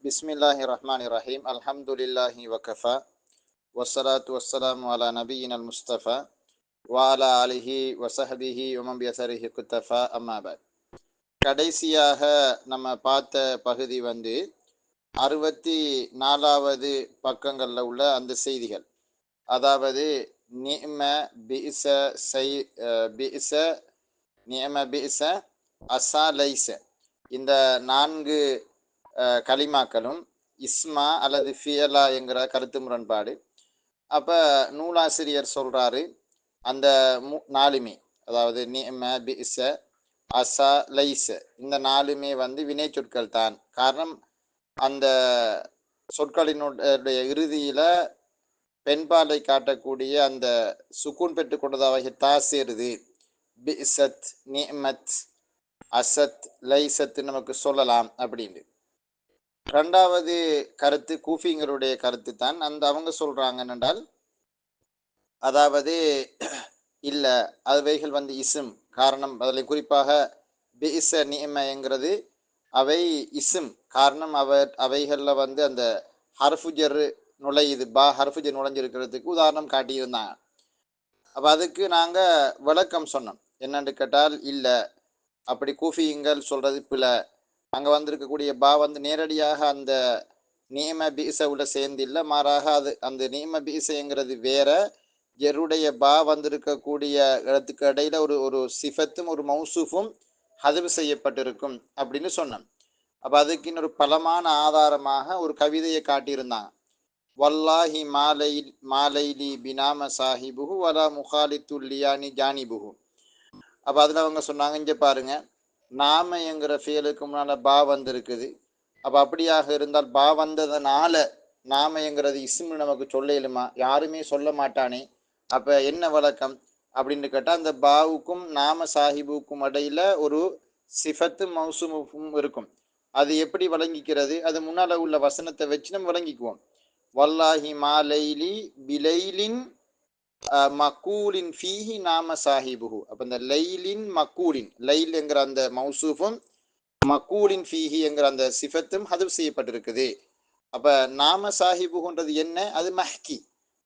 Bismillahirrahmanirrahim. Alhamdulillahi wa kafa. Wassalatu wassalamu ala nabiyina al-Mustafa wa ala alihi wa sahbihi wa man biasarihi kuttafa amma ba'd. கடைசியாக நம்ம பார்த்த பகுதி 64வது பக்கங்களில் உள்ள அந்த செய்திகள். அதாவது நிஅம பிஇஸ பிஇஸ நிஅம பிஇஸ அஸா லைஸ இந்த 4 கலிமாக்களும் இஸ்மா அல்லது ஃபியலா என்கிற கருத்து முரண்பாடு. அப்போ நூலாசிரியர் சொல்கிறாரு அந்த 4மே, அதாவது நிஅம பிஇஸ அஸா லைஸ இந்த 4மே வினை சொற்கள் தான். காரணம், அந்த சொற்களினுடைய இறுதியில் பெண்பாலை காட்டக்கூடிய அந்த சுக்கூன் பெற்று கொண்டதாக தா சேருது. பிஇஸத், நிஅமத், அசத், லைசத் நமக்கு சொல்லலாம் அப்படின்னு. 2வது கருத்து கூஃபிங்களுடைய கருத்து தான். அவங்க சொல்றாங்க என்றால், அதாவது இல்லை, அவைகள் இஸ்ம். காரணம், அதில் குறிப்பாக பிஇஸ நிஅமங்கிறது அவை இஸ்ம். காரணம், அவைகளில் அந்த ஹர்ஃபுஜர் நுழையுது, ஹர்ஃபுஜர் நுழைஞ்சிருக்கிறதுக்கு உதாரணம் காட்டியிருந்தாங்க. அப்போ அதுக்கு நாங்கள் விளக்கம் சொன்னோம். என்னன்னு கேட்டால், இல்லை, அப்படி கூஃபிங்கள் சொல்றது பிழை. அங்கே வந்திருக்கக்கூடிய பா நேரடியாக அந்த நிஅம பிஇஸவுல சேர்ந்து இல்லை, மாறாக அது அந்த நிஅம பிஇஸங்கிறது வேற. ஜெருடைய பா வந்திருக்கக்கூடிய இடத்துக்கு இடையில ஒரு சிஃபத்தும் ஒரு மௌசூஃபும் ஹதுஃப் செய்யப்பட்டிருக்கும் அப்படின்னு சொன்னோம். அப்போ அதுக்கு இன்னொரு பலமான ஆதாரமாக ஒரு கவிதையை காட்டியிருந்தாங்க. வல்லாஹி மாலைலி பினாம சாஹிபுஹு வலா முஹாலித்துல்லியானி ஜானிபுஹு. அப்போ அதில் அவங்க சொன்னாங்க, இங்கே பாருங்க, நாம என்கிற ஃபியலுக்கு முன்னால் பா வந்திருக்குது. அப்போ அப்படியாக இருந்தால் பா வந்ததுனால நாம என்கிறது இஸ்மு நமக்கு சொல்லுமா? யாருமே சொல்ல மாட்டானே. அப்போ என்ன வழக்கம் அப்படின்னு கேட்டால், அந்த பாவுக்கும் நாம சாஹிபுக்கும் இடையில ஒரு சிஃபத்து மௌசூமும் இருக்கும். அது எப்படி வழங்கிக்கிறது? அது முன்னால் உள்ள வசனத்தை வச்சு நம்ம வழங்கிக்குவோம். வல்லாஹி மாலைலி பிலைலின் மக்கூலின் ஃபீஹி நாம சாஹிபுஹு. அப்போ இந்த லைலின் மக்கூலின், லைல் என்கிற அந்த மௌசூஃபும் மக்கூலின் ஃபீஹி என்கிற அந்த சிஃபத்தும் ஹதுஃப் செய்யப்பட்டிருக்குது. அப்போ நாம சாஹிபுன்றது என்ன? அது மஹ்கி.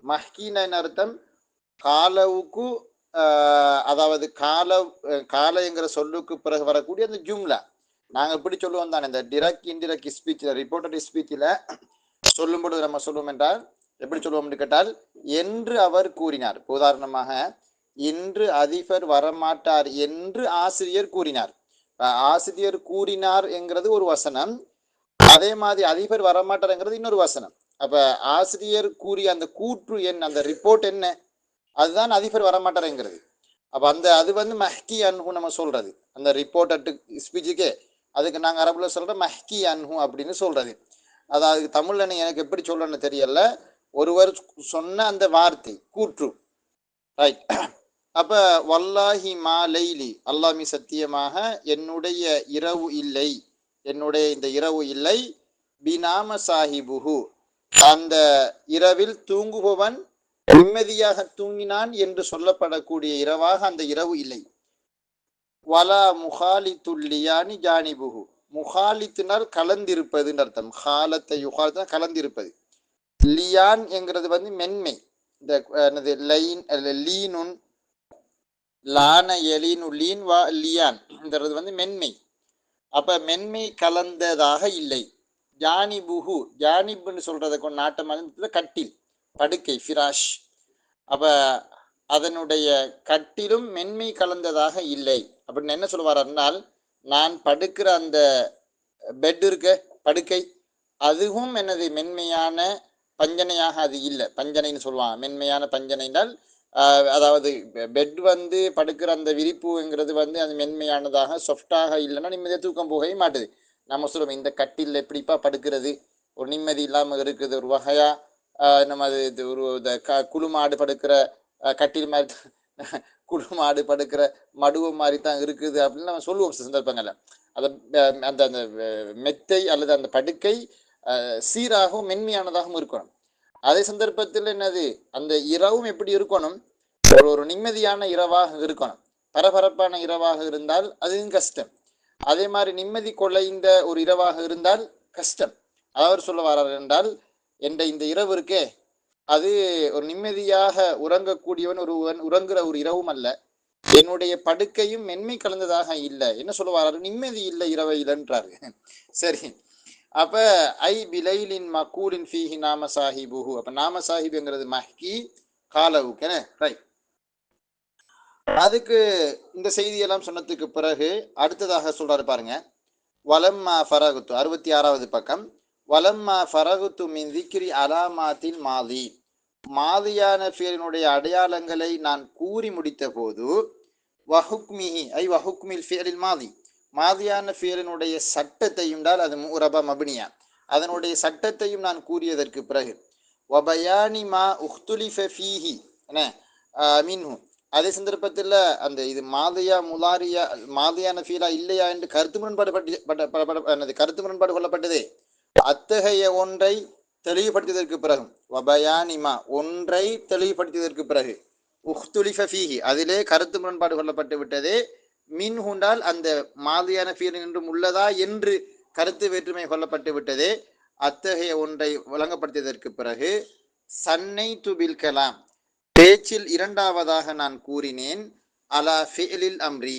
மஹ்கின்னு என்ன அர்த்தம்? காலவுக்கு, அதாவது கால என்கிற சொல்லுக்கு பிறகு வரக்கூடிய அந்த ஜும்லா. நாங்கள் எப்படி சொல்லுவோம் தானே, இந்த டிரெக்ட் இன்டிரெக்ட் ஸ்பீச்சில், ரிப்போர்ட்டட் ஸ்பீச்சில் சொல்லும்போது நம்ம சொல்லுவோம் என்றால் எப்படி சொல்லுவோம் என்று கேட்டால், என்று அவர் கூறினார். உதாரணமாக, இன்று அதிபர் வரமாட்டார் என்று ஆசிரியர் கூறினார். ஆசிரியர் கூறினார் என்கிறது ஒரு வசனம். அதே மாதிரி அதிபர் வரமாட்டார்ங்கிறது இன்னொரு வசனம். அப்ப ஆசிரியர் கூறிய அந்த கூற்று என்ன, அந்த ரிப்போர்ட் என்ன, அதுதான் அதிபர் வரமாட்டார்ங்கிறது. அப்ப அது மஹ்கி அன்ஹு நம்ம சொல்றது. அந்த ரிப்போர்ட்டட் ஸ்பீச்சுக்கே அதுக்கு நாங்கள் அரபுல சொல்ற மஹ்கி அன்ஹு அப்படின்னு சொல்றது. அதாவது தமிழ்ல எனக்கு எப்படி சொல்லணும்னு தெரியல, ஒருவர் சொன்ன அந்த வார்த்தை கூற்று, ரைட். அப்ப வல்லாஹி மா லைலி, அல்லாஹ்மி சத்தியமாக என்னுடைய இரவு இல்லை, என்னுடைய இந்த இரவு இல்லை, பினாம சாஹிபுஹு அந்த இரவில் தூங்குபவன் நிம்மதியாக தூங்கினான் என்று சொல்லப்படக்கூடிய இரவாக அந்த இரவு இல்லை. வலா முஹாலித்துல்லியானி ஜானிபுஹு, முஹாலித்தினால் கலந்திருப்பதுன்னு அர்த்தம். ஹாலத்தை யுகாலத்தை கலந்திருப்பது. லியான் என்கிறது மென்மை. இந்த என்னது லைன் லீனுன் லான எலீனு லீன் வா லியான் என்கிறது மென்மை. அப்ப மென்மை கலந்ததாக இல்லை. ஜானிபுஹு, ஜானிபுன்னு சொல்றதை கொண்டு நாட்டமாக கட்டில், படுக்கை, ஃபிராஷ். அப்ப அதனுடைய கட்டிலும் மென்மை கலந்ததாக இல்லை. அப்படின்னு என்ன சொல்லுவார்னால், நான் படுக்கிற அந்த பெட் இருக்க படுக்கை, அதுவும் எனது மென்மையான பஞ்சனையாக அது இல்லை. பஞ்சனைன்னு சொல்லுவாங்க. மென்மையான பஞ்சனைனால் அதாவது பெட் படுக்கிற அந்த விரிப்புங்கிறது அது மென்மையானதாக சாஃப்டாக இல்லைன்னா நிம்மதியாக தூக்கம் போகவே மாட்டுது. நம்ம சொல்லுவோம், இந்த கட்டில் எப்படிப்பா படுக்கிறது, ஒரு நிம்மதி இல்லாமல் இருக்குது, ஒரு வகையா நம்ம அது ஒரு குளுமாடு படுக்கிற கட்டில் மாதிரி, குளுமாடு படுக்கிற மடுவு மாதிரி தான் இருக்குது அப்படின்னு நம்ம சொல்லுவோம் சந்தர்ப்பங்கள்ல. அதை அந்த அந்த மெத்தை அல்லது அந்த படுக்கை சீராகவும் மென்மையானதாகவும் இருக்கணும். அதே சந்தர்ப்பத்தில் என்னது, அந்த இரவும் எப்படி இருக்கணும், ஒரு நிம்மதியான இரவாக இருக்கணும். பரபரப்பான இரவாக இருந்தால் அதுவும் கஷ்டம். அதே மாதிரி நிம்மதி கொள்ளைந்த ஒரு இரவாக இருந்தால் கஷ்டம். அவர் சொல்ல வர்றார் என்றால், என்ற இந்த இரவு இருக்கே, அது ஒரு நிம்மதியாக உறங்கக்கூடியவன் ஒருவன் உறங்குற ஒரு இரவும் அல்ல. என்னுடைய படுக்கையும் மென்மை கலந்ததாக இல்லை. என்ன சொல்ல வர்றாரு? நிம்மதி இல்லை இரவையிலன்றாரு. சரி. அப்ப ஐ பிலைலின் மக்கூலின் ஃபீஹி நாம சாஹிபுஹு. அப்ப நாம சாஹிபுங்கிறது மஹ்கி காலவுக்கு ரைட். அதுக்கு இந்த செய்தியெல்லாம் சொன்னதுக்கு பிறகு அடுத்ததாக சொல்றாரு பாருங்க. வலம்மா ஃபரகுத்து 66வது பக்கம். வலம்மா ஃபரகுத்து மின் திக்ரி அலாமாத்தில் மாதி. மாதியான ஃபியலினுடைய அடையாளங்களை நான் கூறி முடித்த போது வஹுக்மிஹி ஐ வஹுக்மில் ஃபியலில் மாதி. மாதியான ஃபியலினுடைய சட்டத்தையும் தான் அது முரபா மபினியா, அதனுடைய சட்டத்தையும் நான் கூறியதற்கு பிறகு வபயானி மா உஹ்துலிஃப ஃபீஹி என்ன மின்ஹு. அதே சந்தர்ப்பத்தில் அந்த இது மாதியா முலாரியா மாதியான ஃபீலா இல்லையா என்று கருத்து முரண்பாடு கொள்ளப்பட்டதே. அத்தகைய ஒன்றை தெளிவுபடுத்தியதற்கு பிறகு வபயானிமா ஒன்றை தெளிவுபடுத்தியதற்கு பிறகு உஹ்துலிஃப ஃபீஹி அதிலே கருத்து முரண்பாடு கொள்ளப்பட்டு விட்டதே. மின் ஹுண்டால் அந்த மாதியான ஃபீல் என்றும் உள்ளதா என்று கருத்து வேற்றுமை கொள்ளப்பட்டு விட்டதே. அத்தகைய ஒன்றை வழங்கப்படுத்தியதற்கு பிறகு சன்னை துபில் கலாம் பேச்சில் இரண்டாவதாக நான் கூறினேன் அலா ஃபியலில் அம்ரி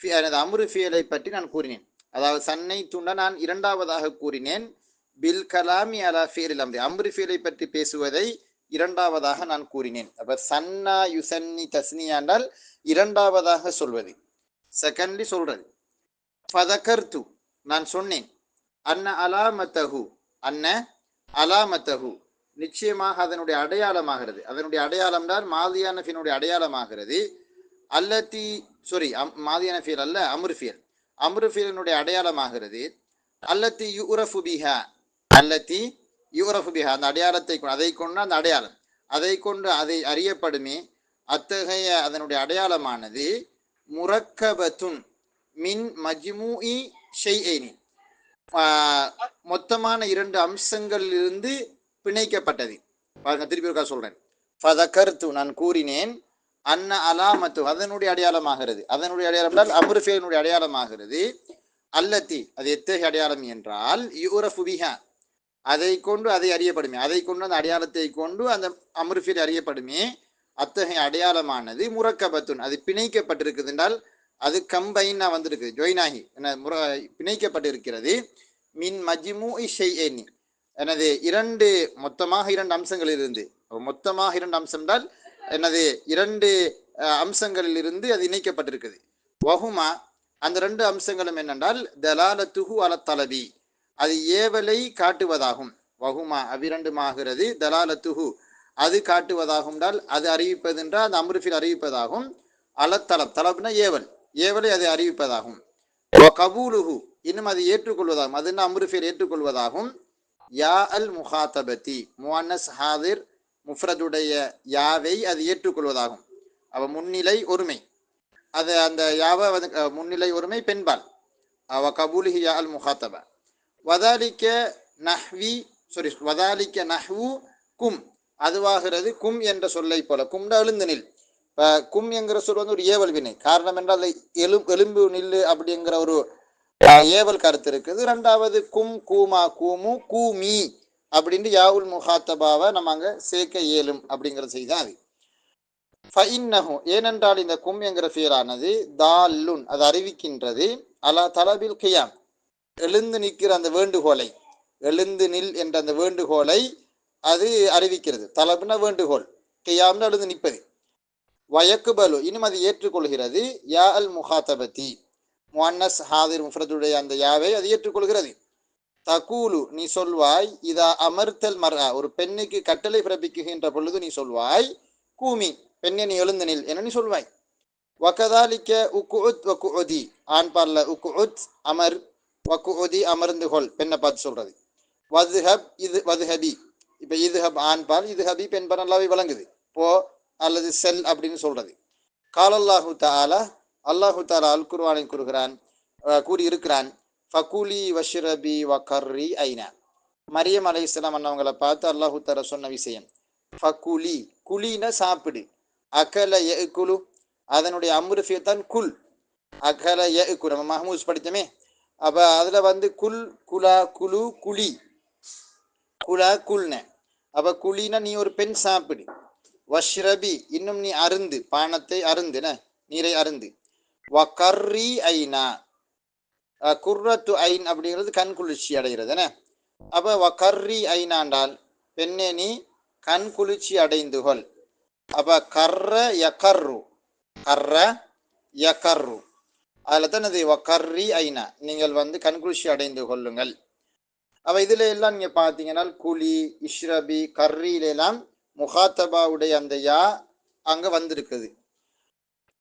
எனது அம்ரு ஃபியலை பற்றி நான் கூறினேன். அதாவது சன்னை துண்ட நான் இரண்டாவதாக கூறினேன் பில் கலாமி அலா ஃபியலில் அம்ரி அம்ரு ஃபியலை பற்றி பேசுவதை இரண்டாவதாக நான் கூறினேன். அப்ப சன்னா யுசன்னி தஸ்னியாண்டால் இரண்டாவதாக சொல்வது, செகண்ட்லி சொல்றது. ஃபதகர்து நான் சொன்னேன், அன்ன அலாமத்தஹு அன்ன அலாமத்தஹு நிச்சயமாக அதனுடைய அடையாளமாகிறது. அதனுடைய அடையாளம் தான் மாதியான ஃபியலுடைய அடையாளமாகிறது. அல்லத்தி மாதியான ஃபியல் அல்ல அம்ரு ஃபியல். அம்ரு ஃபியலினுடைய அடையாளமாகிறது. அல்லத்தி யுரஃபு பிஹா அல்லத்தி யுரஃபு பிஹா அந்த அடையாளத்தை அதை கொண்டு அந்த அடையாளம் அதை கொண்டு அதை அறியப்படுமே. அத்தகைய அதனுடைய அடையாளமானது முரக்கபத்துன் மின் மஜ்மூஇ ஷைஐனி மொத்தமான இரண்டு அம்சங்களிலிருந்து பிணைக்கப்பட்டது. பாருங்க, திருப்பி ஒருக்கா சொல்றேன். ஃபதகர்து நான் கூறினேன், அன்ன அலாமத்து அதனுடைய அடையாளமாகிறது. அதனுடைய அடையாளம் என்றால் அம்ரு ஃபியலினுடைய அடையாளமாகிறது. அல்லத்தி அது எத்தகைய அடையாளம் என்றால் யுரஃபு பிஹா அதை கொண்டு அதை அறியப்படுமே, அதை கொண்டு அந்த அடையாளத்தை கொண்டு அந்த அம்ரு ஃபியல் அறியப்படுமே. அத்தகைய அடையாளமானது முரக்கபத்துன் அது பிணைக்கப்பட்டிருக்குது என்றால் அது கம்பைனா வந்திருக்கு, ஜொயினாகி பிணைக்கப்பட்டிருக்கிறது. மின் மஜ்மூஇ ஷைஐனி எனது மொத்தமாக இரண்டு அம்சங்களிலிருந்து, மொத்தமாக இரண்டு அம்சம் என்றால் எனது இரண்டு அம்சங்களிலிருந்து அது இணைக்கப்பட்டிருக்குது. வஹுமா அந்த ரெண்டு அம்சங்களும் என்னென்றால் தலாலத்துஹு அல தலபி அது ஏவலை காட்டுவதாகும். வஹுமா அவ்விரண்டுமாகிறது தலாலத்துஹு அது காட்டுவதாகும் என்றால் அது அறிவிப்பது என்றால் அந்த அம்ரு ஃபியல் அறிவிப்பதாகும். அலத்தலப் தலப்னா ஏவல், ஏவலை அது அறிவிப்பதாகும். கபூலுஹு இன்னும் அது ஏற்றுக்கொள்வதாகும், அது அம்ரு ஃபியல் ஏற்றுக்கொள்வதாகும். யா அல் முஹாத்தபதி முஅன்னஸ் ஹாதிர் முஃப்ரதுடைய யாவை அது ஏற்றுக்கொள்வதாகும். அவ முன்னிலை ஒருமை, அது அந்த யாவை முன்னிலை ஒருமை பெண்பால். அவ கபூலிஹி யா அல் முஹாத்தப வதாலிக்க நஹ்வி வதாலிக்க நஹ்வு கும் அதுவாகிறது கும் என்ற சொல்லை போல. கும்னா எழுந்து நில். கும் என்கிற சொல் ஒரு ஏவல் வினை. காரணம் என்றால் எலும்பு நில்லு அப்படிங்கிற ஒரு ஏவல் கருத்து இருக்குது. ரெண்டாவது கும் கூமா கூமு கூமி அப்படின்ட்டு யாவுல் முஹாத்தபாவை நம்ம அங்க சேர்க்க இயலும் அப்படிங்கிற செய்தி அது. ஃபஇன்னஹு ஏனென்றால் இந்த கும் என்கிற ஃபியலானது தாலுன் அது அறிவிக்கின்றது அலா தலபில் கியாம் எழுந்து நிற்கிற அந்த வேண்டுகோளை, எழுந்து நில் என்ற அந்த வேண்டுகோளை அது அறிவிக்கிறது. தலப்னா வேண்டுகோள், கியாம்னு எழுந்து நிற்பது. வயக்குபலு இன்னும் அது ஏற்றுக்கொள்கிறது. யா அல் முஹாத்தபதி முஅன்னஸ் ஹாதிர் முஃப்ரதுடைய அந்த யாவை அது ஏற்றுக்கொள்கிறது. தகூலு நீ சொல்வாய், இதா அமர்த்தல் மர்ஆ ஒரு பெண்ணுக்கு கட்டளை பிறப்பிக்குகின்ற பொழுது நீ சொல்வாய், கூமி பெண்ணை நீ எழுந்து நில் என நீ சொல்வாய். வகதாலிக்க உக்குஉத் வகுஉதி ஆண் பால்ல உக்குஉத் அமர், வகுஉதி அமர்ந்து கொள் பெண்ணை பார்த்து சொல்றது. வதுஹப் இது வதுஹபி இப்ப இதுஹப் ஆண் பால், இதுஹபி பெண் பால் நல்லாவே வழங்குது. போ அல்லது செல் அப்படின்னு சொல்றது. காலல்லாஹு தஆலா அல்லாஹு தஆலா அல் குர்ஆனில் கூறியிருக்கிறான் ஃபகுலி வஷ்ரபி வகர்ரி ஐனா மரியம் அலைஹிஸ்ஸலாம் அன்னவங்களை பார்த்து அல்லாஹு தஆலா சொன்ன விஷயம். ஃபகுலி குலின சாப்பிடு, அகல யகுலு அதனுடைய அம்ரு ஃபியல் குல், அகல யகுல் நம்ம மஹ்மூஸ் படித்தமே. அப்ப அதுல குல் குலா குலு குலி குலா குல்ன. அப்ப குலினா நீ ஒரு பெண் சாப்பிடு. வஷ்ரபி இன்னும் நீ அருந்து, பானத்தை அருந்துன, நீரை அருந்து. வகர்ரி ஐனா, குர்ரத்து ஐன் அப்படிங்கிறது கண் குளிர்ச்சி அடைகிறது என்ன. அப்ப வகர்ரி ஐனாண்டால் பெண்ணே நீ கண் குளிர்ச்சி அடைந்து கொள். அப்ப கர்ர யகர்ரு, கர்ர யகர்ரு, அதில் தான் அது வகர்ரி ஐனா, நீங்கள் கண் குளிர்ச்சி அடைந்து கொள்ளுங்கள். அப்ப இதுல எல்லாம் நீங்க பாத்தீங்கன்னா குலி, இஷ்ரபி, கர்ரியிலாம் முகாத்தபாவுடைய அந்த யா அங்க வந்திருக்குது.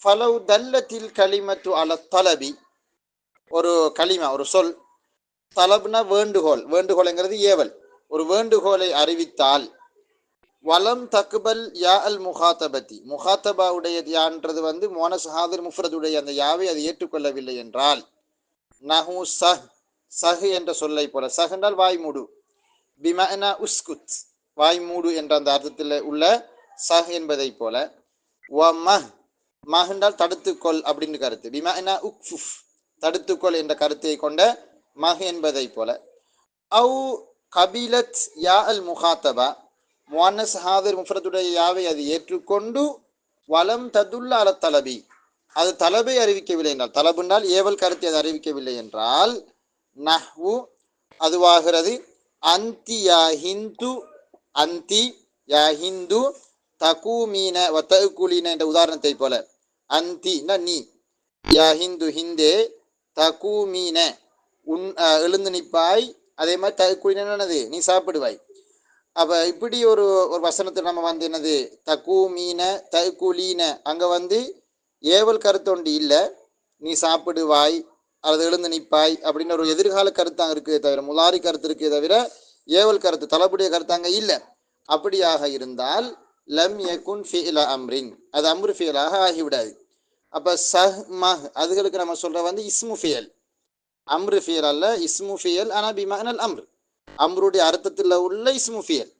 ஃபலவ் தல்லத்தில் கலிமத்து அல தலபி, ஒரு கலிமா ஒரு சொல், தலப்னா வேண்டுகோள், வேண்டுகோள்ங்கிறது ஏவல், ஒரு வேண்டுகோளை அறிவித்தால், வலம் தக்பல் யா அல் முகாத்தபதி, முகாத்தபாவுடைய யான்றது மோனஸ் ஹாதிர் முஃப்ரதுடைய அந்த யாவை அது ஏற்றுக்கொள்ளவில்லை என்றால், நஹு சஹ், சஹ் என்ற சொல்லை போல, சஹ் என்றால் வாய் மூடு, பிமஅனா உஸ்குத், வாய் மூடு என்ற அந்த அர்த்தத்தில் உள்ள சஹ் என்பதை போல, வ மஹ், மஹ் என்றால் தடுத்துக்கொள் அப்படின்னு கருத்து, பிமஅனா உக்ஃபுஃப், தடுத்துக்கொள் என்ற கருத்தை கொண்ட மஹ் என்பதை போல, அவு கபிலத் யா அல் முகாத்தபா, முஅன்னஸ் ஹாதிர் முஃப்ரதுடைய யாவை அது ஏற்றுக்கொண்டு, வலம் ததுல்ல அல தலபி, அது தலபை அறிவிக்கவில்லை என்றால், தலபுனால் ஏவல் கருத்தை அது அறிவிக்கவில்லை என்றால், நஹ்வு அதுவாகிறது, அந்தி யா ஹிந்து, அந்தி யா ஹிந்து தகூமீன வத்தகுலீன என்ற உதாரணத்தை போல, அந்தி நீ, யா ஹிந்து ஹிந்தே, தகூமீன உன் எழுந்து நிற்பாய், அதே மாதிரி தகுலீனது நீ சாப்பிடுவாய். அப்ப இப்படி ஒரு ஒரு வசனத்தை நம்ம என்னது தகூமீன தகுலீன, அங்க ஏவல் கருத்து ஒன்று இல்லை, நீ சாப்பிடுவாய் அல்லது எழுந்து நிற்பாய் அப்படின்னு ஒரு எதிர்கால கருத்து அங்கே இருக்குதே தவிர, முலாரி கருத்து இருக்கே தவிர ஏவல் கருத்து தலப்புடைய கருத்து அங்கே இல்லை. அப்படியாக இருந்தால் லம் யகுன் ஃபிஇல அம்ரின், அது அம்ரு ஃபியலாக ஆகிவிடாது. அப்ப சஹ் மஹ் அதுகளுக்கு நம்ம சொல்ற இஸ்மு ஃபியல், அம்ரு ஃபியல் அல்ல, இஸ்மு ஃபியல். ஆனா பிமஅனல் அம்ர், அம்ருடைய அர்த்தத்தில் உள்ள இஸ்மு ஃபியல்.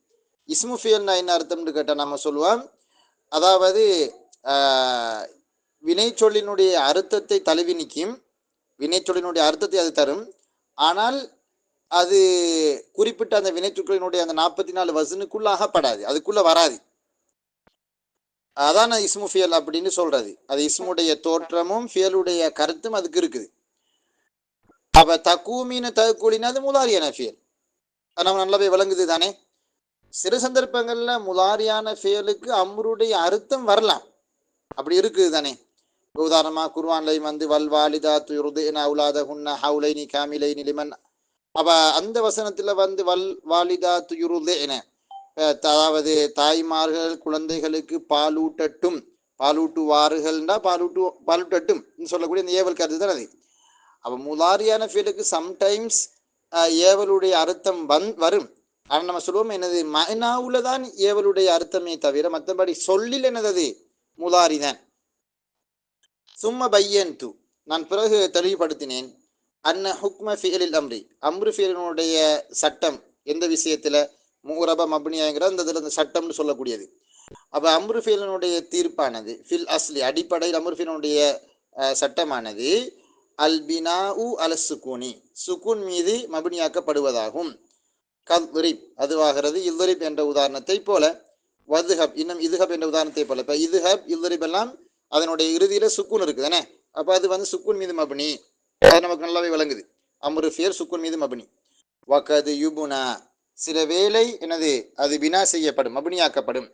இஸ்மு ஃபியல்னா என்ன அர்த்தம்னு கேட்டால் நம்ம சொல்லுவோம், அதாவது வினைச்சொல்லினுடைய அர்த்தத்தை தழுவி நிற்கும், வினைச்சொல்லினுடைய அர்த்தத்தை அது தரும், ஆனால் அது குறிப்பிட்ட அந்த வினைச்சொற்களினுடைய அந்த 44 வசனுக்குள்ள அகப்படாது, அதுக்குள்ள வராது. அதான் இஸ்மு ஃபியல் அப்படின்னு சொல்றது. அது இஸ்முடைய தோற்றமும் ஃபியலுடைய கருத்தும் அதுக்கு இருக்குது. அப்ப தக்கூமீன தகுலினா அது முலாரியான ஃபியல், நம்ம நல்லாவே விளங்குது தானே. சில சந்தர்ப்பங்கள்ல முலாரியான ஃபியலுக்கு அம்ருடைய அர்த்தம் வரலாம், அப்படி இருக்குது தானே. உதாரணமா குர்ஆன்லையும் வல் வாலிதாத்து யுர்தின அவுலாதஹுன்ன ஹவுலைனி காமிலைனி லிமன், அப்ப அந்த வசனத்துல வல் வாலிதாத்து யுர்தின, அதாவது தாய்மார்கள் குழந்தைகளுக்கு பாலூட்டட்டும், பாலூட்டுவார்கள்னா பாலூட்டட்டும் சொல்லக்கூடிய அந்த ஏவல் கருத்து தான் அது. அப்ப முலாரியான ஃபீலுக்கு சம்டைம்ஸ் ஏவலுடைய அர்த்தம் வரும். ஆனா நம்ம சொல்லுவோம் என்னது மஅனாவுல தான் ஏவலுடைய அர்த்தமே தவிர மற்றபடி சொல்லில் என்னது முலாரி தான். சும்ம பையன்து, நான் பிறகு தெளிவுபடுத்தினேன், அன்ன ஹுக்ம ஃபியலில் அம்ரி, அம்ரு ஃபியலினுடைய சட்டம் எந்த விஷயத்துல முரப மப்னியாங்கிற அந்த சட்டம்னு சொல்லக்கூடியது. அப்ப அம்ரு ஃபியலினுடைய தீர்ப்பானது ஃபில் அஸ்லி, அடிப்படையில் அம்ரு ஃபியலினுடைய சட்டமானது அல் பினாஉ அல சுக்கூனி, சுக்கூன் மீது மப்னியாக்கப்படுவதாகும். கத்ரிப் அதுவாகிறது, இல்ரிப் என்ற உதாரணத்தை போல, வதுஹப் இன்னும் இதுஹப் என்ற உதாரணத்தை போல. இப்ப இதுஹப் இல்ரிப் எல்லாம் அதனுடைய இறுதியில சுக்கூன் இருக்குதானே, அப்ப அது சுக்கூன் மீது மப்னி, அது நமக்கு நல்லாவே விளங்குது. அம்ரு ஃபியல் சுக்கூன் மீது மப்னி. வகது யுபுனா, சில வேளை என்னது அது பினா செய்யப்படும், மப்னியாக்கப்படும்.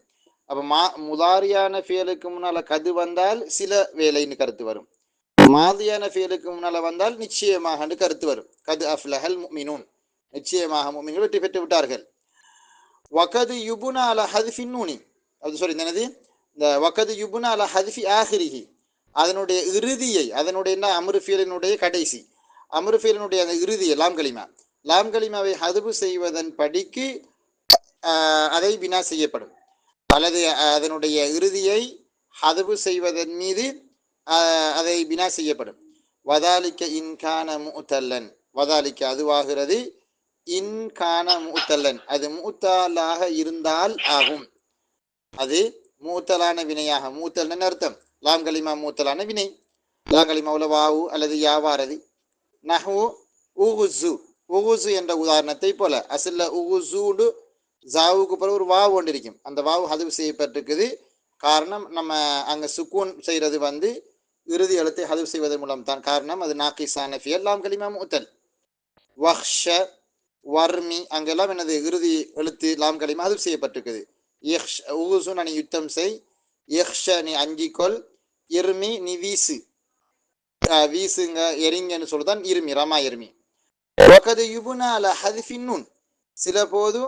அப்ப முதாரியான ஃபியலுக்கு முன்னால கது வந்தால் சில வேலைன்னு கருத்து வரும், மாதியான ஃபியலுக்கு முன்னால வந்தால் நிச்சயமாக கருத்து வரும். கது அஃப்லஹல் முஃமினூன், நிச்சயமாக முஃமின்கள் வெற்றி பெற்று விட்டார்கள். வகது யுபுனா அல ஹத்ஃபி நூனி, அது சொல்லி என்னது இந்த வகது யுபுனா அல ஹத்ஃபி ஆஹிரிஹி, அதனுடைய இறுதியை, அதனுடைய என்ன அம்ரு ஃபியலினுடைய கடைசி, அம்ரு ஃபியலினுடைய அந்த இறுதியை லாம் கலிமா, லாம் கலிமாவை ஹதுபு செய்வதன் படிக்கு அதை பினா செய்யப்படும், அல்லது அதனுடைய இறுதியை ஹதுபு செய்வதன் மீது அதை பினா செய்யப்படும். வதாலிக்க இன்கான முத்தல்லன், வதாலிக்க அதுவாகிறது, இன்கான முத்தல்லன் அது மூத்தலாக இருந்தால் ஆகும், அது மூத்தலான வினையாக, மூத்தல் அர்த்தம் லாம் கலிமா மூத்தலான வினை, லாம் கலிமாவுல வாவு அல்லது யாவாரது. நஹு உகுசு, உகுசு என்ற உதாரணத்தை போல, அசல்ல உகுசூடு ஜாவுக்கு பிறகு ஒரு வாவு ஒன்று இருக்கும். அந்த வாவு ஹதுவு செய்யப்பட்டிருக்குது. காரணம் நம்ம அங்கே சுக்கூன் செய்கிறது வந்து இறுதி எழுத்தை ஹதுவு செய்வதன் மூலம் தான். காரணம் அது நாக்கிசான ஃபியல் லாம் கலிமா முத்தல். வஹ்ஷ வர்மி அங்கெல்லாம் என்னது இறுதி எழுத்து லாம் கலிமா ஹதுவு செய்யப்பட்டிருக்குது. யஹ்ஷ ஊசு நீ யுத்தம் செய், யஹ்ஷ நீ அஞ்சிக்கொள், இருமி நீ வீசு, வீசுங்க எரிங்கன்னு சொல்லுதான் இருமி, ரமா எரிமி. நூன் சில போது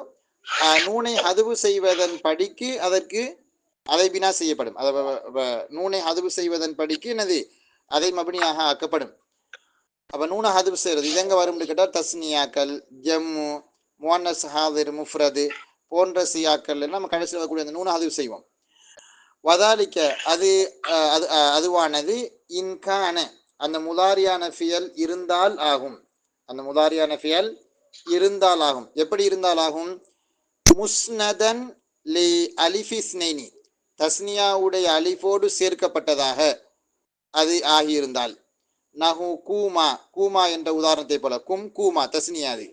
நூனை ஹதுவு செய்வதன் படிக்கு அதற்கு அதை பினா செய்யப்படும். நூனை ஹதுவு செய்வதன் படிக்கு என்னது அதை மபினியாக ஆக்கப்படும். அப்ப நூனை ஹதுவு செய்யறது இது எங்க வரும் கேட்டால் தஸ்னியாக்கள், ஜம்மு, முவன்னஸ் ஹாதிர், முஃப்ரது போன்ற சியாக்கள் நம்ம கடைசியில் வரக்கூடிய அந்த நூனை ஹதுவு செய்வோம். வதாலிக்க அது அதுவானது இன்கான அந்த முதாரியான ஃபியல் இருந்தால் ஆகும். அந்த முதாரியான ஃபியல் இருந்தால் ஆகும். எப்படி இருந்தால் ஆகும்? முஸ்னதன் லி அலிஃபிஸ்னைனி தஸ்னியாவுடைய அலிஃபோடு சேர்க்கப்பட்டதாக அது ஆகியிருந்தால். நஹு கூமா, கூமா என்ற உதாரணத்தை போல கும் கூமா தஸ்னியாது.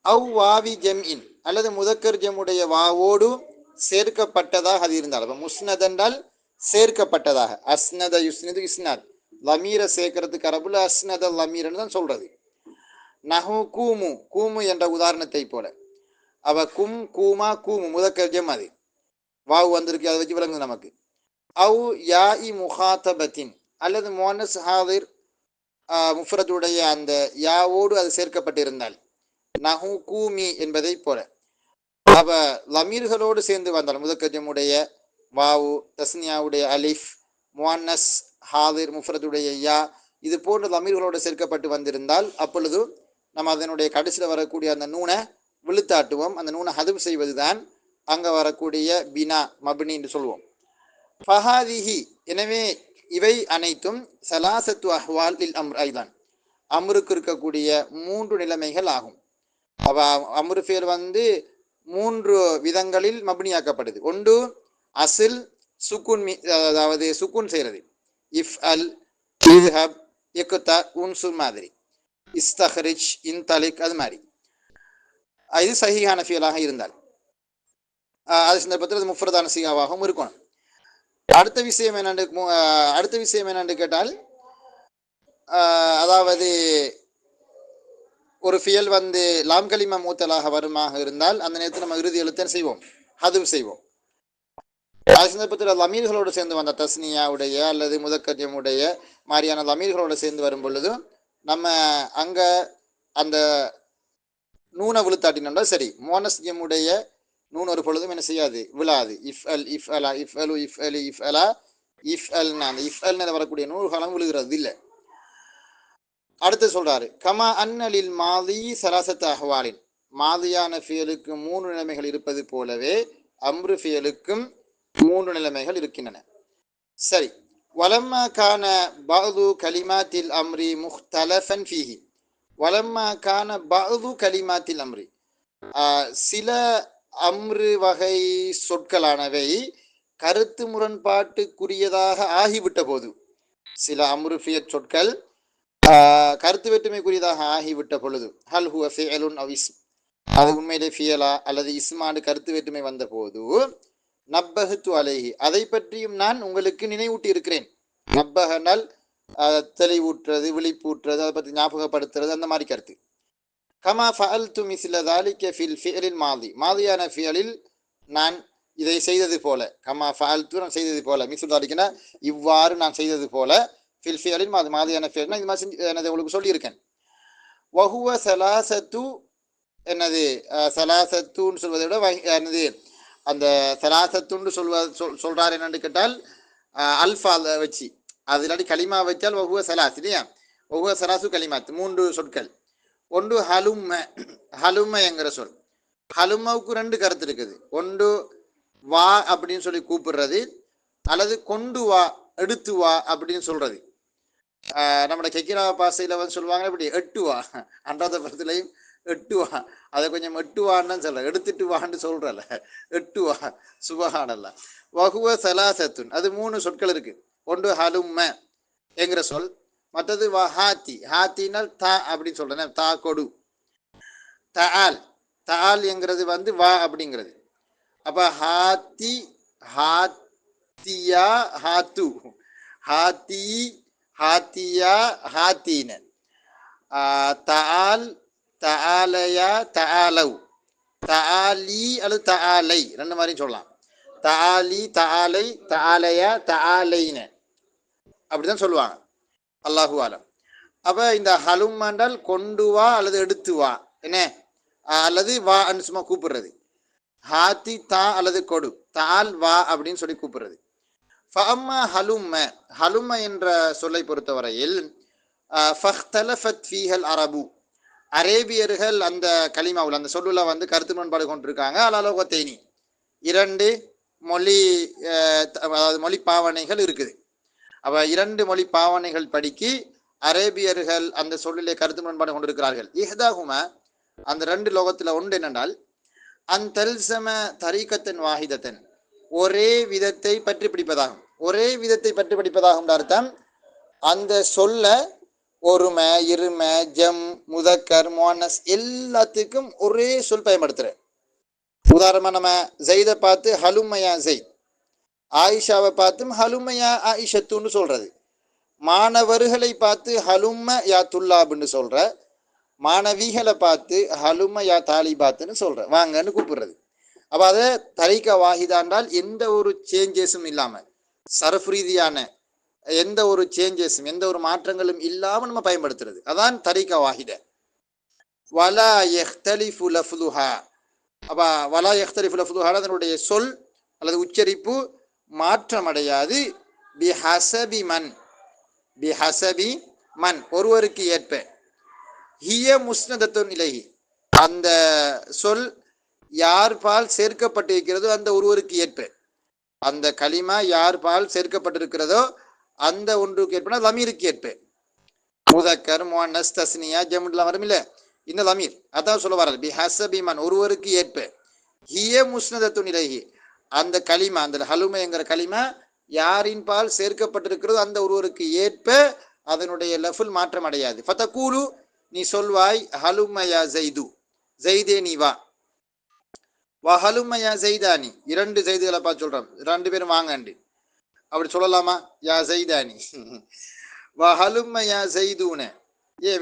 அவ் வாவி ஜம்இன் அல்லது முதக்கர் ஜம்முடைய வாவோடு சேர்க்கப்பட்டதாக அது இருந்தால். அப்ப முஸ்னத் என்றால் சேர்க்கப்பட்டதாக. அஸ்னத யுஸ்னது இஸ்னாத் லமீரை சேர்க்கறதுக்கு அரபுல அஸ்னத லமீர்னு தான் சொல்றது. நஹு கூமு, கூமு என்ற உதாரணத்தை போல. அவ கும் கூமா கூமு முதக்கர் ஜம் அது வாவு வந்திருக்கு, அதை வச்சு விளங்குது நமக்கு. அவு யா இ முஹாத்தபத்தின் அல்லது முவன்னஸ் ஹாதிர் முஃப்ரதுடைய அந்த யாவோடு அது சேர்க்கப்பட்டிருந்தால் நஹு கூமி என்பதை போல. அவ லமீர்களோடு சேர்ந்து வந்தால் முதக்கஜமுடைய வாவு, தஸ்னியாவுடைய அலிஃப், முவன்னஸ் ஹாதிர் முஃப்ரதுடைய யா இது போன்ற லமீர்களோடு சேர்க்கப்பட்டு வந்திருந்தால் அப்பொழுது நம்ம அதனுடைய கடைசியில் வரக்கூடிய அந்த நூனை விழுத்தாட்டுவோம். அந்த நூனை ஹதுவு செய்வதுதான் அங்கே வரக்கூடிய பினா மபினி என்று சொல்லுவோம். ஃபஹாதிஹி எனவே இவை அனைத்தும் சலாசத்து அஹ்வால் இல் அம்ர் ஐதான் அம்ருக்கு இருக்கக்கூடிய 3 நிலைமைகள் ஆகும். அவ அம்ரு ஃபியல் வந்து 3 விதங்களில் மபினியாக்கப்படுது. ஒன்று அசில் சுக்குன், அதாவது சுக்குன் செய்கிறது. இஃப் அல், இத்ஹப், இக்தா, உன்சுர் மாதிரி, இஸ்தஹ்ரிஜ், இன்தலிக் அது மாதிரி. இது சஹீஹான ஃபியலாக இருந்தால் அது சந்தர்ப்பத்தில் அது முஃப்ரதான சிகாவாகவும் இருக்கணும். அடுத்த விஷயம் என்னென்று கேட்டால் அதாவது ஒரு ஃபியல் வந்து லாம் கலிமா மூத்தலாக வருமாக இருந்தால் அந்த நேரத்தில் நம்ம இறுதி எழுத்தன் செய்வோம், ஹதுவு செய்வோம். அது சந்தர்ப்பத்தில் லமீர்களோடு சேர்ந்து வந்த தஸ்னியாவுடைய அல்லது முதக்கஜமுடைய மாதிரியான லமீர்களோடு சேர்ந்து வரும் பொழுது நம்ம அங்க அந்த நூனை விழுத்தாட்டினோம்னா சரி, மோனஸ் ஜம்முடைய நூன் ஒரு பொழுதும் என்ன செய்யாது, விழாது. இஃப் அல், இஃப் அலா, இஃப் அலு, இஃப் அலி, இஃப் அலா, இஃப் அல்னா அந்த இஃப் அல்னு வரக்கூடிய நூல்களும் விழுகிறது இல்லை. அடுத்து சொல்றாரு கமா அன்னலில் மாதி சலாசத்து அஹ்வாலின் மாதியான ஃபியலுக்கு 3 நிலைமைகள் இருப்பது போலவே அம்ரு ஃபியலுக்கும் 3 நிலைமைகள் இருக்கின்றன. சரி, வலம்மா கான பஅது கலிமாத்தில் அம்ரி முஹ்தலஃபன் ஃபீஹி வலம்மா கான பஅது கலிமாத்தில் அம்ரி சில அம்ரு வகை சொற்களானவை கருத்து முரண்பாட்டுக்குரியதாக ஆகிவிட்ட போது, சில அம்ரு ஃபியல் சொற்கள் கருத்து வேற்றுமைக்குரியதாக ஆகிவிட்ட பொழுது, ஹல் ஹுவ ஃபிஅலுன் அவ் இஸ்ம் அது உண்மையிலே ஃபியலா அல்லது இஸ்மானு கருத்து வேற்றுமை வந்த போது நப்பஹத்து அலைஹி அதை பற்றியும் நான் உங்களுக்கு நினைவூட்டி இருக்கிறேன். நப்பஹனால் தெளிவூட்டுறது, விழிப்பூட்டுறது, அதை பற்றி ஞாபகப்படுத்துறது, அந்த மாதிரி கருத்து. கமா ஃபஅல்து மிஸ்ல தாலிக ஃபில் ஃபிஅலில் மாதி மாதியான ஃபியலில் நான் இதை செய்தது போல, கமா ஃபஅல்து நான் செய்தது போல, மிஸ்ல தாலிகனா இவ்வாறு நான் செய்தது போல, ஃபில் ஃபியலில் மாதியான ஃபியல்னா இது மாதிரி என்னது உங்களுக்கு சொல்லியிருக்கேன். வஹுவ சலாசத்து என்னது சலாசத்துன்னு சொல்வதை விட என்னது அந்த சலாசத்துன்னு சொல்றாரு என்னன்னு கேட்டால் அல்ஃபா வச்சு அது இல்லாட்டி களிமா வச்சால் வஹுவ சலாஸ் இல்லையா, வஹுவ சலாசு கலிமாத் 3 சொற்கள். ஒன்று ஹலும்ம, ஹலும்ம என்கிற சொல். ஹலுமாவுக்கு 2 கருத்து இருக்குது. ஒன்று வா அப்படின்னு சொல்லி கூப்பிடுறது, அல்லது கொண்டு வா, எடுத்து வா அப்படின்னு சொல்றது. நம்மளோட கெக்கிரா பாசையில் வந்து சொல்லுவாங்க இப்படி 8 வா, அன்றாத படத்துலையும் 8 வா, அதை கொஞ்சம் 8 வான்னு சொல்ல, எடுத்துட்டு வான்னு சொல்றல, 8 வா சுபஹானல்லா. வஹுவ சலாசத்துன் அது 3 சொற்கள் இருக்கு. ஒன்று ஹலும்ம என்கிற சொல், மற்றது வஹாத்தி, ஹாத்தினால் தா அப்படின்னு சொல்றேன், தா கொடு, தஆல் தால் என்கிறது வந்து வா அப்படிங்கிறது. அப்ப ஹாத்தி, ஹாத்தியா, ஹாத்து, ஹாத்தி, ஹாத்தியா, ஹாத்தீன, தஆல், தஆலயா, தஆலவ், தஆலி அல்லது தஆலை ரெண்டு மாதிரியும் சொல்லலாம். தஆலி, தஆலை, தஆலயா, தஆலைன அப்படிதான் சொல்லுவாங்க. அல்லாஹு ஆலம். அப்ப இந்த ஹலும் என்றால் கொண்டு வா அல்லது எடுத்து வா என்ன, அல்லது வா சும்மா கூப்பிடுறது. ஹாத்தி தா அல்லது கொடு, தால் வா அப்படின்னு சொல்லி கூப்பிடுறது. ஃபஅம்மா ஹலும்ம, ஹலும்ம என்ற சொல்லை பொறுத்தவரையில் ஃபஹ்தலஃபத் ஃபீஹல் அரபு, அரேபியர்கள் அந்த கலிமாவில் அந்த சொல்லுல வந்து கருத்து முரண்பாடு கொண்டிருக்காங்க. அலலோகத்தேனி இரண்டு மொழி, அதாவது மொழி பாவனைகள் இருக்குது. அப்ப இரண்டு மொழி பாவனைகள் படிக்கி அரேபியர்கள் அந்த சொல்லிலே கருத்து முரண்பாடு கொண்டிருக்கிறார்கள். இஹ்தாஹும, அந்த ரெண்டு லோகத்துல ஒன்று என்னென்றால் அந்தல்சம தரீக்கத்தன் வாஹிதத்தன், ஒரே விதத்தை பற்றி பிடிப்பதாகும். ஒரே விதத்தை பற்றி பிடிப்பதாகும் அர்த்தம் அந்த சொல்ல ஒருமை, இருமை, ஜம், முதக்கர், முஅன்னஸ் எல்லாத்துக்கும் ஒரே சொல் பயன்படுத்துற. உதாரணமா நம்ம ஜெயிதை பார்த்து ஹலுமையா ஜெயித், ஆயிஷாவை பார்த்தும் ஹலுமையா ஆயிஷத்துன்னு சொல்றது, மாணவர்களை பார்த்து ஹலும்ம யா துல்லாப்னு சொல்ற, மாணவிகளை பார்த்து ஹலும யா தாலிபாத்துன்னு சொல்ற, வாங்கன்னு கூப்பிடுறது. அப்ப அதை தரீக்கா வாஹிதாண்டால் எந்த ஒரு சேஞ்சஸும் இல்லாம, சரஃப் ரீதியான எந்த ஒரு சேஞ்சஸும் எந்த ஒரு மாற்றங்களும் இல்லாம நம்ம பயன்படுத்துறது, அதான் தரீக்கா வாஹித. வலா யஹ்தலிஃபு லஃப்துஹா, அப்ப வலா யஹ்தலிஃபு லஃப்துஹா அதனுடைய சொல் அல்லது உச்சரிப்பு மாற்றமடையாது. பிஹஸபி மன், பிஹஸபி மன் ஒருவருக்கு ஏற்ப, ஹிய முஸ்னதத்துன் இலைஹி அந்த சொல் யார் பால் சேர்க்கப்பட்டிருக்கிறதோ அந்த ஒருவருக்கு ஏற்ப, அந்த கலிமா யார் பால் சேர்க்கப்பட்டிருக்கிறதோ அந்த ஒன்றுக்கு ஏற்ப லமீருக்கு ஏற்ப, முதக்கர், முஅன்னஸ், தஸ்னியா, ஜம்லாம் வரும் இல்ல, இந்த லமீர் அதான் சொல்ல வராது. பிஹஸபி மன் ஒருவருக்கு ஏற்ப, ஹிய முஸ்னதத்துன் இலைஹி அந்த கலிமா, அந்த ஹலுமைங்கிற கலிமா யாரின் பால் சேர்க்கப்பட்டிருக்கிறதோ அந்த ஒருவருக்கு ஏற்ப அதனுடைய லஃபுல் மாற்றம் அடையாது. ஃபதகூலு நீ சொல்வாய், ஹலுமையா ஜெய்து, ஜெய்தே நீ வா, வஹலுமையா ஜெய்தானி இரண்டு ஜெய்துகளை பார்த்து சொல்றோம், ரெண்டு பேரும் வாங்கண்டு அப்படி சொல்லலாமா? யா ஜெய்தானி வஹலுமையா ஜெய்தூன,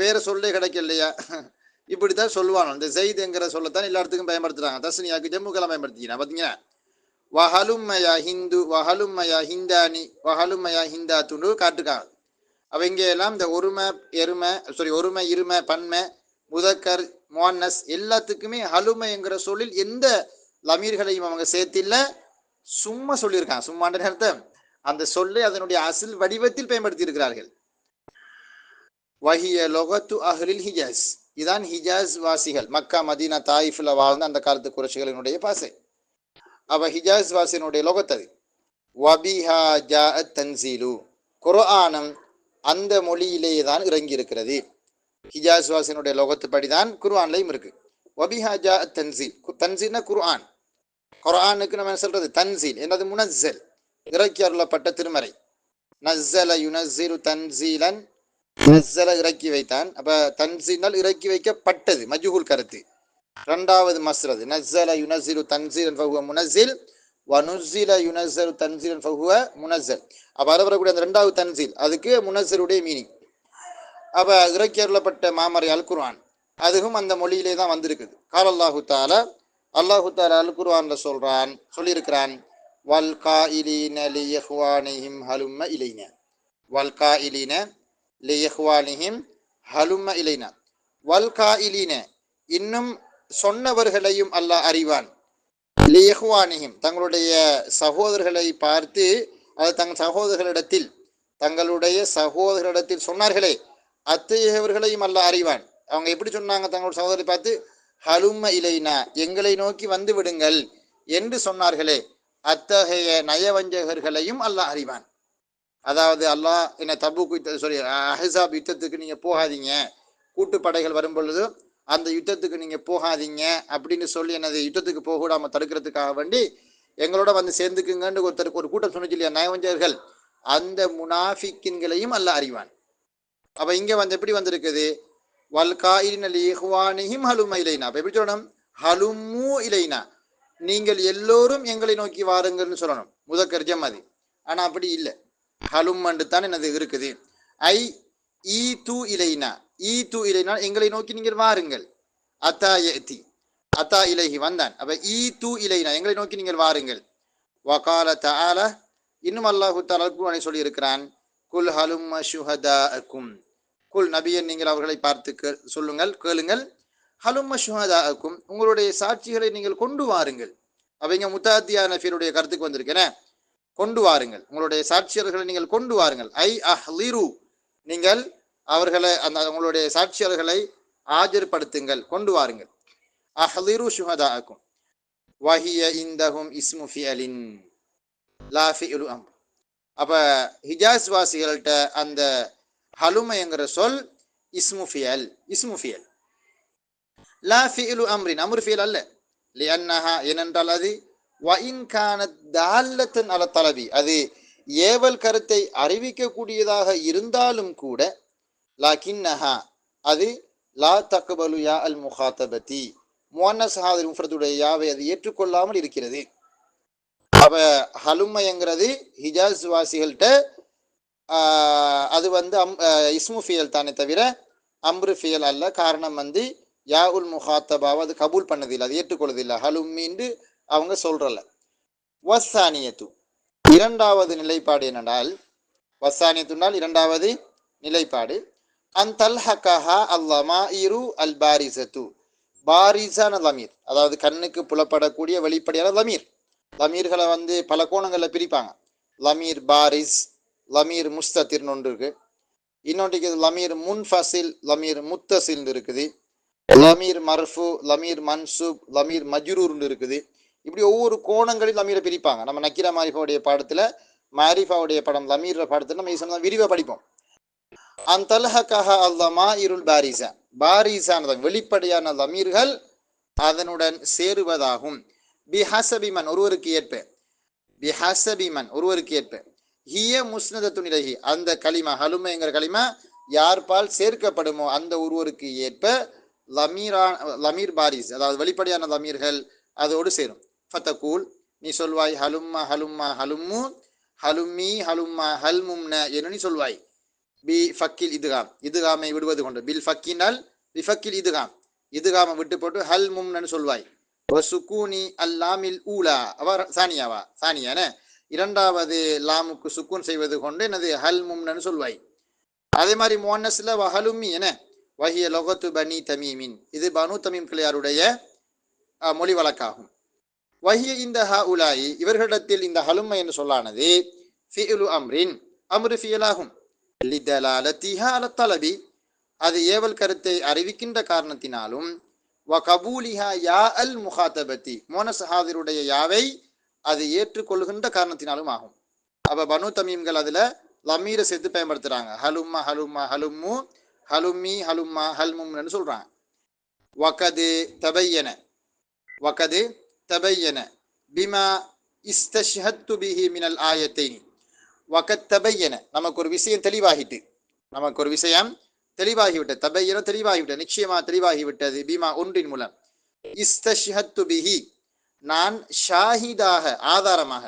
வேற சொல்லே கிடைக்கலையா? இப்படித்தான் சொல்லுவானோ. இந்த ஜெய்துங்கிற சொல்லத்தான் எல்லா இடத்துக்கும் பயன்படுத்துறாங்க. தஸ்னியாக்கு ஜம்முக்கெல்லாம் பயன்படுத்திக்கிறேன் பார்த்தீங்கன்னா. வஹலுமையா ஹிந்து, வஹலுமையா ஹிந்தானி, வஹலுமையா ஹிந்தாத்துன்னு காட்டுக்காங்க. அவ இங்கே எல்லாம் இந்த ஒருமை, எருமை, ஒருமை, இருமை, பன்மை, முதக்கர், முஅன்னஸ் எல்லாத்துக்குமே ஹலுமைங்கிற சொல்லில் எந்த லமீர்களையும் அவங்க சேர்த்தில்ல, சும்மா சொல்லியிருக்காங்க. சும்மான்ற நேரத்தை அந்த சொல்லை அதனுடைய அசில் வடிவத்தில் பயன்படுத்தி இருக்கிறார்கள். வஹிய லொகத்து அஹ்லில் ஹிஜாஸ், இதான் ஹிஜாஸ் வாசிகள், மக்கா, மதீனா, தாயிஃப்ல வாழ்ந்த அந்த காலத்து குறைஷிகளினுடைய பாசை. அவ ஹிஜாஸ் வாசியினுடைய லொகத்தது. வபிஹா ஜாஅத் தன்சீலு, குர்ஆனும் அந்த மொழியிலேயே தான் இறங்கி இருக்கிறது. ஹிஜாஸ் வாசியினுடைய லோகத்துப்படி தான் குர்ஆன்லையும் இருக்கு. வபிஹா ஜாஅத் தன்சீல், தன்சீல்னா குர்ஆன். குர்ஆனுக்கு நம்ம என்ன சொல்றது? தன்சீல் என்னது? முனஸ்ஸல், இறக்கி அருளப்பட்ட திருமறை. நஸ்ஸல யுனஸ்ஸிலு தன்சீலன், நஸ்ஸல இறக்கி வைத்தான். அப்ப தன்சீல்னால் இறக்கி வைக்கப்பட்டது, மஜ்ஹூல் கருத்து. இரண்டாவது மஸ்ரது நஸ்ஸல யுனஸ்ஸிலு தன்சீலன் ஃபஹுவ முனஸ்ஸில், வனுஸ்ஸில யுனஸ்ஸலு தன்சீலன் ஃபஹுவ முனஸ்ஸல். அப்ப வரக்கூடிய அந்த இரண்டாவது தன்சீல் அதுக்கு முனஸ்ஸலுடைய மீனிங். அப்ப இறக்கி அருளப்பட்ட மாமறை அல் குர்ஆன் அதுவும் அந்த மொழியிலே தான் வந்திருக்குது. கால் அல்லாஹு தஆலா, அல்லாஹு தஆலா அல் குர்ஆன்ல சொல்லியிருக்கிறான், வல் காயிலீன லியஹ்வானிஹிம் ஹலும்ம இலைனா, வல் காயிலீன லியஹ்வானிஹிம் ஹலும்ம இலைனா, வல் காயிலீன இன்னும் சொன்னவர்களையும் அல்லாஹ் அறிவான், லியஹ்வானிஹிம் தங்களுடைய சகோதரர்களை பார்த்து, அது தங்கள் சகோதரர்களிடத்தில், தங்களுடைய சகோதரரிடத்தில் சொன்னார்களே அத்தகையவர்களையும் அல்லாஹ் அறிவான். அவங்க எப்படி சொன்னாங்க? தங்களோட சகோதரரை பார்த்து ஹலும்ம இலைனா எங்களை நோக்கி வந்து விடுங்கள் என்று சொன்னார்களே, அத்தகைய நயவஞ்சகர்களையும் அல்லாஹ் அறிவான். அதாவது அல்லாஹ் என்ன தபூக் அஹ்ஸாப் யுத்தத்துக்கு நீங்க போகாதீங்க, கூட்டுப்படைகள் வரும் பொழுது அந்த யுத்தத்துக்கு நீங்க போகாதீங்க அப்படின்னு சொல்லி என்னது யுத்தத்துக்கு போக விடாம தடுக்கிறதுக்காக வேண்டி எங்களோட வந்து சேர்ந்துக்குங்கன்னு ஒருத்தருக்கு ஒரு கூட்டம் சொன்னிச்சு இல்லையா, நயவஞ்சகர்கள், அந்த முனாஃபிக்கின்களையும் அல்லாஹ் அறிவான். அப்ப இங்க வந்து எப்படி வந்திருக்குது? வல் காயிலின லியஹ்வானிஹிம் ஹலும்ம இலைனா. அப்ப எப்படி சொல்லணும்? ஹலும்மு இலைனா, நீங்கள் எல்லோரும் எங்களை நோக்கி வாருங்கள்னு சொல்லணும், முதக்கர் ஜமதி. ஆனா அப்படி இல்லை, ஹலும்மண்டு தான் என்னது இருக்குது. ஐ ஈ தூ இலைனா, ஈ தூ இலைனா எங்களை நோக்கி நீங்கள் வாருங்கள். அத்தா யதி, அத்தா இலைஹி வந்தான். அப்ப ஈ தூ இலைனா எங்களை நோக்கி நீங்கள் வாருங்கள். வகால தஆல, இன்னும் அல்லாஹு தஆலா குர்ஆனை சொல்லி இருக்கிறான், குல் ஹலும்ம ஷுஹதாஅக்கும், குல் நபியன் நீங்கள் அவர்களை பார்த்து சொல்லுங்கள், கேளுங்கள், ஹலும்ம ஷுஹதாஅக்கும் உங்களுடைய சாட்சிகளை நீங்கள் கொண்டு வாருங்கள். அவங்க முத்தாத்தியான ஃபீருடைய கருத்துக்கு வந்திருக்கேன், கொண்டு வாருங்கள், உங்களுடைய சாட்சியர்களை நீங்கள் கொண்டு வாருங்கள். ஐ அஹ்லிரு, நீங்கள் அவர்களை அந்த உங்களுடைய சாட்சியர்களை ஆஜர்படுத்துங்கள், கொண்டு வாருங்கள். அஹ்லிரு ஷுஹதாஅக்கும் வஹிய இந்தஹும் இஸ்மு ஃபிஅலின் லா ஃபிஅலு அம்ர். அப்ப ஹிஜாஸ் வாசிகள்கிட்ட அந்த ஹலுமைங்கிற சொல் இஸ்மு ஃபிஅல், இஸ்மு ஃபிஅல், லா ஃபிஅலு அம்ரின், அம்ர் ஃபிஅல் அல்ல. லிஅன்னஹா, ஏனென்றால் அது வஇன் கானத் தால்லத்தன் அல தலபி, அது ஏவல் கருத்தை அறிவிக்கக்கூடியதாக இருந்தாலும் கூட, லாக்கின்னஹா அது லா தக்பலு யா அல் முகாத்தபதி, முஅன்னஸ் ஹாதிர் முஃப்ரதுடைய யாவை அது ஏற்றுக்கொள்ளாமல் இருக்கிறது. அப்ப ஹலுமைங்கிறது ஹிஜாஸ் வாசிகள்கிட்ட அது இஸ்மு ஃபியல் தானே தவிர அம்ரு ஃபியல் அல்ல. காரணம் யா உல் முஹாத்தபாவை அது கபூல் பண்ணதில்லை, அது ஏற்றுக்கொள்வதில்லை, ஹலுமின்னு அவங்க சொல்றல. வஸ்ஸானியத்து, இரண்டாவது நிலைப்பாடு என்னென்றால், வஸ்ஸானியத்துனால் இரண்டாவது நிலைப்பாடு, அன்தல்ஹகஹா அல்லமாயிரு அல் பாரிசத்து, பாரிசான லமீர், அதாவது கண்ணுக்கு புலப்படக்கூடிய வெளிப்படையான லமீர். லமீர்களை பல கோணங்களில் பிரிப்பாங்க. லமீர் பாரிஸ், லமீர் முஸ்தத்திர்னு ஒன்று இருக்கு, இன்னொன்றைக்கு லமீர் முன்ஃபசில், லமீர் முத்தசில்னு இருக்குது, லமீர் மர்ஃபு, லமீர் மன்சூப், லமீர் மஜ்ரூர்னு இருக்குது. இப்படி ஒவ்வொரு கோணங்களில் லமீரை பிரிப்பாங்க. நம்ம நக்கீரா மாரிஃபாவுடைய பாடத்துல, மாரிஃபாவுடைய படம் லமீர் பாடத்துல நம்ம விரிவாக படிப்போம். அன்தல்ஹகஹ அல்லமாயிருல் பாரிசா, பாரிசான வெளிப்படையான லமீர்கள் அதனுடன் சேருவதாகும். பிஹசபிமன் ஒருவருக்கு ஏற்ப, பிஹசபிமன் ஒருவருக்கு ஏற்ப, ஹிய முஸ்னதத்துன் இலைஹி அந்த கலிமா ஹலுமைங்கிற கலிமா யார்பால் சேர்க்கப்படுமோ அந்த ஒருவருக்கு ஏற்ப லமீர் பாரிஸ், அதாவது வெளிப்படையான லமீர்கள் அதோடு சேரும். ஃபதகூல், நீ சொல்வாய், ஹலும்மா ஹலும்மா ஹலும்மு, ஹலும்மி ஹலும்மா ஹல்மும்ன என்று நீ சொல்வாய். பி ஃபக்கில் இதுகாம், இதுகாமை விடுவது கொண்டு, பில் ஃபக்கினால் பி ஃபக்கில் இதுகாம், இதுகாமை விட்டு போட்டு ஹல் மும்னு சொல்வாய். சுக்கூனி அல்லாமில் ஊலா, அவர் சானியாவா, சானியான இரண்டாவது லாமுக்கு சுக்கூன் செய்வது கொண்டு என்னது ஹல் மும்னு சொல்வாய். அதே மாதிரி முஅன்னஸ்ல வஹலும்மி என வஹிய லொகத்து பனி தமீமின், இது பனு தமீம் கிளையாருடைய மொழி வழக்காகும். வஹிய இந்த ஹ உலாயி, இவர்களிடத்தில் இந்த ஹலும்மை என்று சொல்லானது ஃபிஇலு அம்ரின், அம்ரு ஃபியலாகும். லிதலாலத்திஹா அல தலபி, அது ஏவல் கருத்தை அறிவிக்கின்ற காரணத்தினாலும், வ கபூலிஹா யா அல் முஹாத்தபதி, முஅன்னஸ் ஹாதிருடைய யாவை அது ஏற்றுக்கொள்கின்ற காரணத்தினாலும் ஆகும். அப்ப பனு தமீம்கள் அதுல லமீரை சேர்த்து பயன்படுத்துறாங்க. ஹலும்மா ஹலும்மா ஹலும்மு, ஹலும்மி ஹலும்மா ஹல்மும்னு சொல்றாங்க. வகது தபையன, வகது தபையன பிமா இஸ்தஷ்ஹத்து பிஹி மினல் ஆயத்தைனி, வகத் தபையன நமக்கு ஒரு விஷயம் தெளிவாகிட்டு, நமக்கு ஒரு விஷயம் தெளிவாகிவிட்டது, தபையன தெளிவாகிவிட்டது, நிச்சயமா தெளிவாகிவிட்டது, பீமா ஒன்றின் மூலம், இஸ்தஷ்ஹத்து பிஹி நான் ஷாஹிதாக ஆதாரமாக,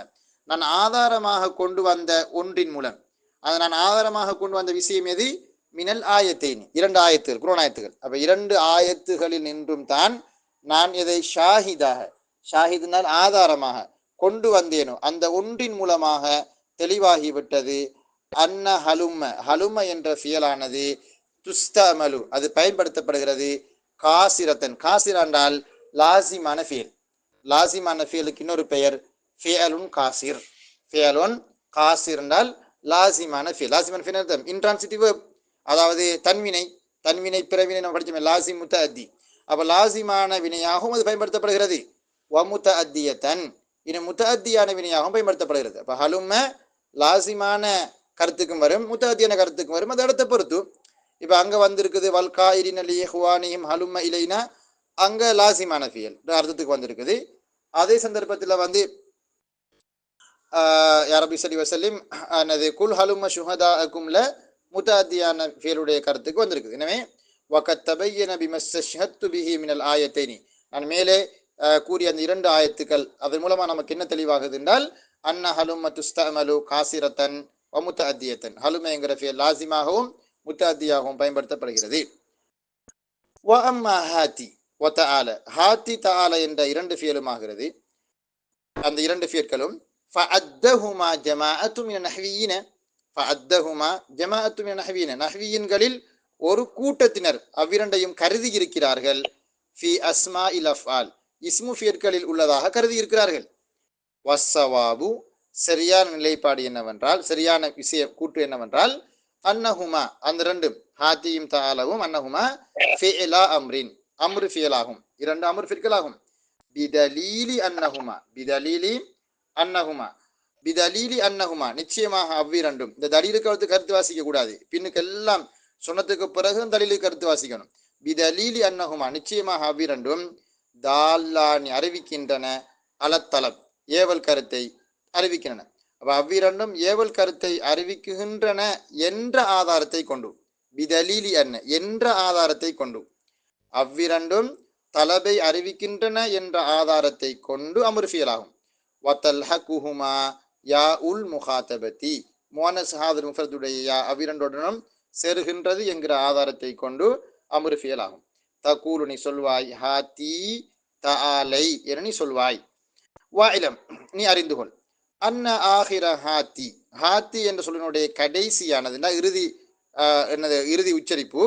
நான் ஆதாரமாக கொண்டு வந்த ஒன்றின் மூலம், அதை நான் ஆதாரமாக கொண்டு வந்த விஷயம் எது, மினல் ஆயத்தைனி இரண்டு ஆயத்துகள், குர்ஆன் ஆயத்துகள். அப்ப இரண்டு ஆயத்துகளில் நின்றும் தான் நான் எதை ஷாஹிதாக, ஷாஹித்னால் ஆதாரமாக கொண்டு வந்தேனோ அந்த ஒன்றின் மூலமாக தெளிவாகிவிட்டது. அன்ன ஹலும்ம, ஹலும்ம என்ற ஃபியலானது துஸ்தமலு அது பயன்படுத்தப்படுகிறது. காசிரத்தன், காசிராண்டால் லாசிமான ஃபியல், லாசிமான ஃபியலுக்கு இன்னொரு பெயர் ஃபியலுன் காசிர், ஃபியலுன் காசிர் என்றால் லாசிமான ஃபியல். லாசிமான ஃபியல் அர்த்தம் இன்ட்ரான்சிட்டிவ் வெர்ப், அதாவது தன்வினை, தன்வினை பிறவினை நம்ம படிச்சோமே, லாசிம் முத்தஅத்தி. அப்ப லாசிமான வினையாகவும் அது பயன்படுத்தப்படுகிறது. வ முத்தஅத்தியத்தன், இன்னும் முத்தஅத்தியான வினையாகவும் பயன்படுத்தப்படுகிறது. அப்ப ஹலும்ம லாசிமான கருத்துக்கும் வரும், முத்தஅத்தியான கருத்துக்கும் வரும், அது இடத்தை பொறுத்து. இப்ப அங்க வந்திருக்குது வல்காயிரின் லி இஹ்வானிஹிம் ஹலும்ம இலைனா, அங்க லாசிமான ஃபியல் அர்த்தத்துக்கு வந்திருக்குது. அதே சந்தர்ப்பத்தில் யா ரப்பி ஸல்லி வஸல்லிம் அனது குல் ஹலும்ம ஷுஹதாஅக்கும்ல முத்தஅத்தியான ஃபியலுடைய கருத்துக்கு வந்திருக்குது. எனவே வகத் தபையன பிமஸ்தஷ்ஹத்து பிஹி மினல் ஆயத்தைனி, நான் மேலே கூறிய அந்த 2 ஆயத்துக்கள் அதன் மூலமா நமக்கு என்ன தெளிவாகுது என்றால் அன்ன ஹலும துஸ்தமலு காசிரத்தன் முத்தஅத்தியத்தன் ஹலுமைங்கிற ஃபியல் லாசிமாகவும் முத்தஅத்தியாகவும் பயன்படுத்தப்படுகிறது. வ அம்மா ஹாத்தி வ தஆல ஹாத்தி தஆல என்ற 2 ஃபியலும் ஆகிறது. அந்த 2 ஃபியல்களும் ஃபஅத்தஹுமா ஜமாஅத்து மின நஹ்வியீன ஃபஅத்தஹுமா ஜமாஅத்து மின நஹ்வியீன நஹ்வியீன்களில் ஒரு கூட்டத்தினர் அவ்விரண்டையும் கருதி இருக்கிறார்கள். ஃபி அஸ்மாஇல் அஃஆல் இஸ்மு ஃபியல்களில் உள்ளதாக கருதி இருக்கிறார்கள். வஸ்ஸவாபு சரியான நிலைப்பாடு என்னவென்றால் சரியான விஷய கூற்று என்னவென்றால் அன்னஹுமா அந்த ரெண்டும் ஹாத்தியும் தஆலவும் அன்னஹுமா ஃபிஅலா அம்ரின் அம்ரு ஃபியலாகும். 2 அம்ரு ஃபியல்களாகும். பிதலீலி அன்னஹுமா பிதலீலி அன்னஹுமா பிதலீலி அன்னஹுமா நிச்சயமாக அவ்விரண்டும். இந்த தலீலுக்கு கருத்து வாசிக்க கூடாது. பின்னுக்கெல்லாம் சொன்னதுக்கு பிறகு தலீலுக்கு கருத்து வாசிக்கணும். பிதலீலி அன்னஹுமா நிச்சயமாக அவ்விரண்டும் தால்லானி அறிவிக்கின்றன அலத்தலப் ஏவல் கருத்தை அறிவிக்கின்றன. அப்ப அவ்விரண்டும் ஏவல் கருத்தை அறிவிக்கின்றன என்ற ஆதாரத்தை கொண்டு பிதலீலி அன்ன என்ற ஆதாரத்தை கொண்டு அவ்விரண்டும் தலபை அறிவிக்கின்றன என்ற ஆதாரத்தை கொண்டு அமர்ஃபியலாகும். வத்தல்ஹகுஹுமா யா உல் முகாத்தபதி முஅன்னஸ் ஹாதிர் முஃபரதுடைய யா அவ்விரண்டுடனும் சேருகின்றது என்கிற ஆதாரத்தை கொண்டு அமர்ஃபியலாகும். தகூலு நீ சொல்வாய் ஹாத்தி தஆலை என நீ சொல்வாய். வாயிலம் நீ அறிந்து கொள் அன்ன ஆகிர ஹாத்தி ஹாத்தி என்ற சொல்லினுடைய கடைசியானது இறுதி இறுதி உச்சரிப்பு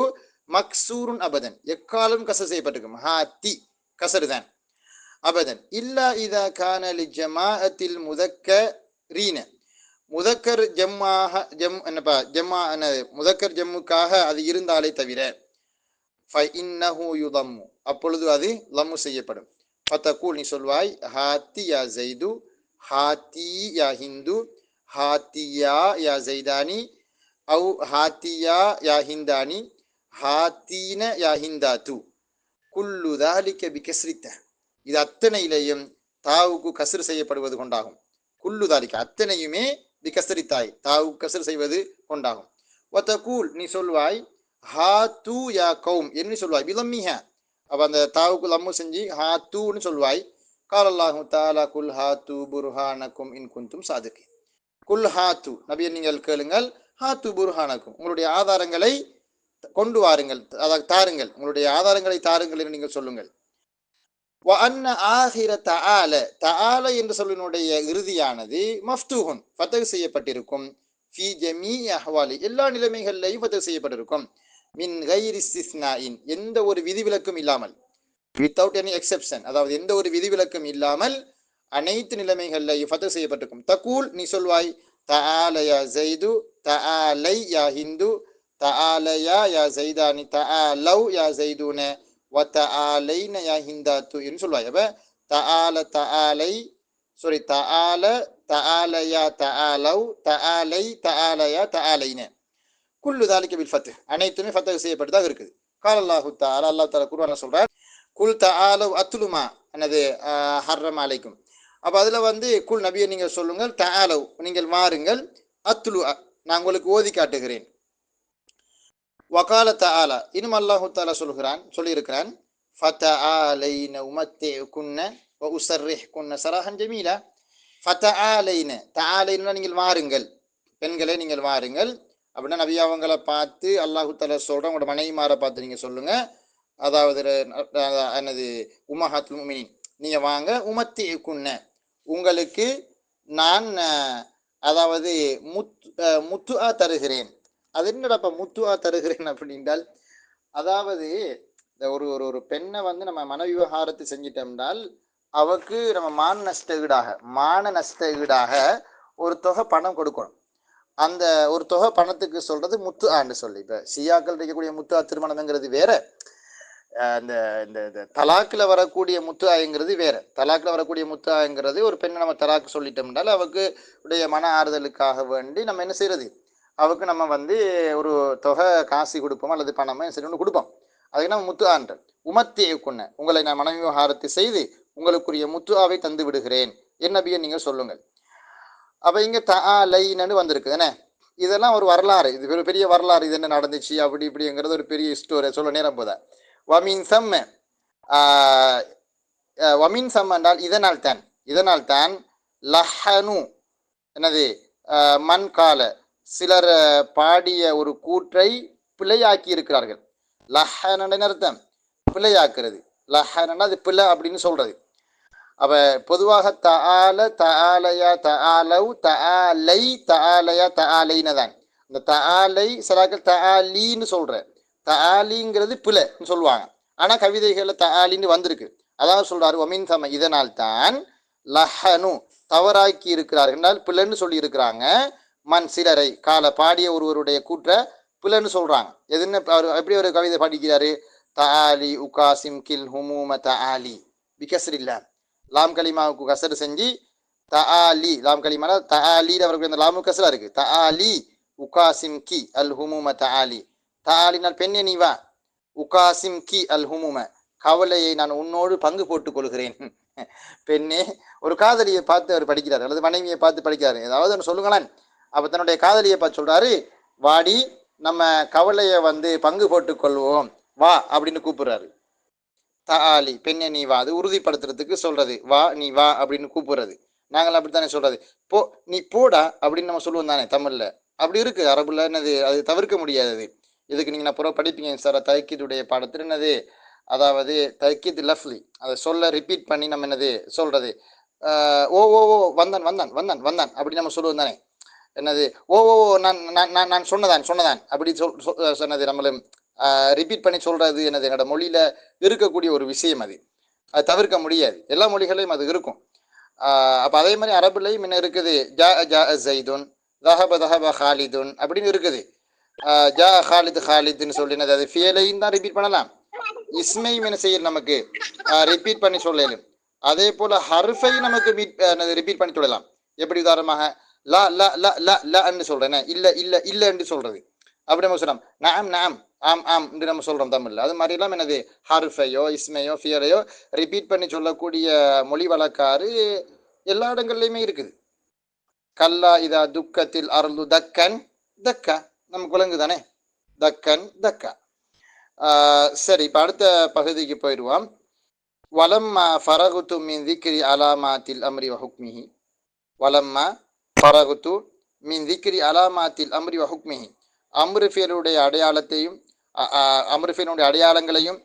மக்சூருன் அபதன் எக்காலும் கசர் செய்யப்பட்டிருக்கும். ஹாத்தி கசருதான் அபதன் இல்லா இதா கான லி ஜமாஅத்தில் முதக்கரீன முதக்கர் ஜம்மாக என்னப்பா ஜம்மா முதக்கர் ஜம்முக்காக அது இருந்தாலே தவிர ஃபஇன்னஹு யுதம்மு அப்பொழுது அது லம்மு செய்யப்படும். ஃபதகூல் நீ சொல்வாய் ஹாத்தி யா ஸைது ஹாத்தி யா ஹிந்து ஹாத்தியா யா ஸைதானி அவு ஹாத்தியா யா ஹிந்தானி ஹாத்தீன யா ஹிந்தாத்து குல்லு தாலிக பிகஸ்ரித்த இது அத்தனையிலேயும் தாவுக்கு கஸ்ர் செய்யப்படுவது கொண்டாகும். குல்லு தாலிக அத்தனையுமே பிகஸ்ரித்தாய் தாவுக்கு கஸ்ர் செய்வது கொண்டாகும். வதகூல் நீ சொல்வாய் ஹாத்து யா கௌம் என்று சொல்வாய் பிலம்மிஹா அப்ப அந்த தாவுக்கு லம்மு செஞ்சு ஹாத்துன்னு சொல்வாய். கால் அல்லாஹு தஆலா குல் ஹாத்து புர்ஹானக்கும் இன் குன்தும் சாதிகீன் குல் ஹாத்து நபியை நீங்கள் கேளுங்கள் ஹாத்து புர்ஹானக்கும் உங்களுடைய ஆதாரங்களை கொண்டு வாருங்கள் அதாவது தாருங்கள் உங்களுடைய ஆதாரங்களை தாருங்கள் என்று நீங்கள் சொல்லுங்கள். வ அன்ன ஆஹிர தஆல தஆல என்ற சொல்லினுடைய இறுதியானது மஃப்தூஹுன் ஃபதஹ் செய்யப்பட்டிருக்கும். ஃபீ ஜமீஇ அஹ்வாலி எல்லா நிலைமைகளிலேயும் ஃபதஹ் செய்யப்பட்டிருக்கும். மின் கைரி இஸ்திஸ்னாஇன் எந்த ஒரு விதிவிலக்கும் இல்லாமல் வித்தவுட் எனி எக்ஸெப்ஷன் அதாவது எந்த ஒரு விதிவிலக்கும் இல்லாமல் அனைத்து நிலைமைகளிலேயும் ஃபதஹ் செய்யப்பட்டிருக்கும். தகூல் நீ சொல்வாய் தஆல யா ஸைது தஆலை யா ஹிந்து தஆலயா யா ஸைதானி தஆலவ் யா ஸைதுன வ தஆலைன யா ஹிந்தாத்து என்று சொல்வாய். அப்ப தஆல தஆலை தஆல தஆலயா தஆலவ் தஆலை தஆலயா தஆலைன குல்லு தாலிக பில் ஃபத்ஹ் அனைத்துமே ஃபத்ஹ் செய்யப்பட்டதாக இருக்குது. கால் அல்லாஹு தஆலா அல்லாஹ் தஆலா குர்ஆன்ல சொல்றார் குல் தஆலவ் அத்லுமா அனது ஹர்ரம் அலைக்கும். அப்ப அதுல குல் நபியை நீங்கள் சொல்லுங்கள் தஆலவ் நீங்கள் வாருங்கள் அத்லு நான் உங்களுக்கு ஓதி காட்டுகிறேன். வகால தஆலா இன்னும் அல்லாஹு தஆலா சொல்லியிருக்கிறான் ஃபதஆலைன உமத்திஉகுன்ன வ உஸர்ரிஹ்குன்ன சராஹன் ஜமீலா. ஃபதஆலைன தஆலைன நீங்கள் வாருங்கள் பெண்களே நீங்கள் வாருங்கள் அப்படின்னா நபி அவங்களை பார்த்து அல்லாஹு தஆலா சொல்ற உங்களோட மனைவிமாரை பார்த்து நீங்க சொல்லுங்க அதாவது என்னது உம்மஹாத்துல் முஃமினீன் நீங்க வாங்க உமத்திஉகுன்ன உங்களுக்கு நான் அதாவது முத்துஆ தருகிறேன். அது என்னடா முத்துஆ தருகிறேன் அப்படின்றால் அதாவது ஒரு ஒரு பெண்ணை நம்ம மன விவகாரத்தை செஞ்சிட்டோம்னால் அவக்கு நம்ம மான நஷ்ட ஈடாக ஒரு தொகை பணம் கொடுக்கணும். அந்த ஒரு தொகை பணத்துக்கு சொல்றது முத்துஆன்னு சொல்லி இப்ப ஷியாக்கள் இருக்கக்கூடிய முத்துஆ திருமணம்ங்கிறது வேற. இந்த இந்த தலாக்கில் வரக்கூடிய முத்துஆங்கிறது வேற. தலாக்கில் வரக்கூடிய முத்துஆங்கிறது ஒரு பெண்ணை நம்ம தலாக்கு சொல்லிட்டோம்னால அவக்கு உடைய மன ஆறுதலுக்காக வேண்டி நம்ம என்ன செய்யறது அவக்கு நம்ம ஒரு தொகை காசு கொடுப்போம் அல்லது பணமே சரி ஒன்று கொடுப்போம். அதுக்கு நம்ம முத்துஆன்ற உமத்திஉகுன்ன உங்களை நான் மன விவகாரத்தை செய்து உங்களுக்குரிய முத்துஆவை தந்து விடுகிறேன் என் நபியை நீங்கள் சொல்லுங்கள். அப்ப இங்க தஆலைன்னு வந்திருக்கு தானே. இதெல்லாம் ஒரு வரலாறு. இது ஒரு பெரிய வரலாறு. இது என்ன நடந்துச்சு அப்படி இப்படிங்கிறது ஒரு பெரிய ஸ்டோரி சொல்ல நேரம் போதா. வமீன் சம்ம வமின் சம் என்றால் இதனால் தான் லஹனு என்னது மண் கால சிலர் பாடிய ஒரு கூற்றை பிழையாக்கி இருக்கிறார்கள். லஹன அர்த்தம் பிழையாக்குறது. லஹனா அது பிழை அப்படின்னு சொல்றது. அப்ப பொதுவாக தஆல தஆலயா தஆலவ் தஆலை தஆலயா தஆலைன்னு தான். இந்த தஆலை சிலாக்கள் தஆலின்னு சொல்ற. தஆலிங்கிறது பிழைன்னு சொல்லுவாங்க. ஆனா கவிதைகள்ல தஆலின்னு வந்திருக்கு. அதான் சொல்றாரு ஒமின் சம இதனால் தான் லஹனு தவறாக்கி இருக்கிறார்கள் என்றால் பிள்ளைன்னு சொல்லி இருக்கிறாங்க. மண் சிலரை கால பாடிய ஒருவருடைய கூற்ற பிள்ளைன்னு சொல்றாங்க. எதுன்னு எப்படி ஒரு கவிதை படிக்கிறாரு? தஆலி உகாசிம் கில் ஹுமூம தஆலி பிகஸ்ரில்லா லாம் கலிமாவுக்கு கசர் செஞ்சு தஆலி லாம் கலிமான தஆலி அவருக்கு அந்த லாமு கசரா இருக்கு. தஆலி உகாசிம் கி அல் ஹுமூம தஆலி தஆலினால் பெண்ணே நீ வா உகாசிம் கி அல் ஹுமூம கவலையை நான் உன்னோடு பங்கு போட்டுக் கொள்கிறேன். பெண்ணே ஒரு காதலியை பார்த்து அவர் படிக்கிறார் அல்லது மனைவியை பார்த்து படிக்கிறாரு. ஏதாவது ஒன்று சொல்லுங்களேன். அப்ப தன்னுடைய காதலியை பார்த்து சொல்றாரு வாடி நம்ம கவலையை பங்கு போட்டுக் கொள்வோம் வா அப்படின்னு கூப்பிடுறாரு. தஆலி பெண்ணே நீ வா அது உறுதிப்படுத்துறதுக்கு சொல்றது. வா நீ வா அப்படின்னு கூப்பிடுறது. நாங்கள் அப்படித்தானே சொல்றது. போ நீ போடா அப்படின்னு நம்ம சொல்லுவோம் தானே தமிழ்ல. அப்படி இருக்கு அரபுல என்னது அது தவிர்க்க முடியாதது. இதுக்கு நீங்க நான் புற படிப்பீங்க சார் தஹ்கீதுடைய பாடத்தில் என்னது அதாவது தஹ்கீத் லஃப்லி அதை சொல்ல ரிப்பீட் பண்ணி நம்ம என்னது சொல்றது. ஓ ஓ ஓ வந்தான் வந்தான் வந்தான் வந்தான் அப்படி நம்ம சொல்லுவோம் தானே. என்னது ஓ ஓ நான் நான் நான் சொன்னதான் அப்படி சொன்னது நம்மளும் ரிப்பீட் பண்ணி சொல்றது என்னது என்னோட மொழியில இருக்கக்கூடிய ஒரு விஷயம். அது தவிர்க்க முடியாது. எல்லா மொழிகளையும் அது இருக்கும். அப்போ அதே மாதிரி அரபுலையும் என்ன இருக்குது ஜா ஜா ஜைதுன் தஹப தஹப ஹாலிதுன் அப்படின்னு இருக்குது. ஜா ஹாலித் ஹாலித்னு சொல்லினது அது ஃபியலையும் தான் ரிப்பீட் பண்ணலாம். இஸ்மையும் என்ன செய்யணும் நமக்கு ரிப்பீட் பண்ணி சொல்லலும். அதே போல ஹர்ஃபை நமக்கு ரிப்பீட் பண்ணி சொல்லலாம். எப்படி உதாரணமாக லா ல ல ல லன்னு சொல்றேன் இல்ல இல்ல இல்லன்னு சொல்றது. அப்படி நம்ம சொல்லலாம் நாம் நாம் ஆம் ஆம் என்று நம்ம சொல்றோம் தமிழ்ல. அது மாதிரி எல்லாம் என்னது ஹர்ஃபையோ இஸ்மையோ ஃபியலையோ ரிப்பீட் பண்ணி சொல்லக்கூடிய மொழி வழக்காறு எல்லா இடங்கள்லயுமே இருக்குது. கல்லா இதா துக்கத்தில் அருள் தக்கன் தக்கா நமக்கு விளங்கு தானே தக்கன் தக்கா. சரி இப்ப அடுத்த பகுதிக்கு போயிடுவோம். வலம்மா ஃபரகுத்து மின் திக்ரி அலாமாத்தில் அம்ரி வஹுக்மிஹி வலம்மா ஃபரகுத்து மின் திக்ரி அலாமாத்தில் அம்ரி வஹுக்மிஹி அம்ருஃபியலுடைய அடையாளத்தையும் அம்ருஃபியலுடைய அடையாளங்களையும்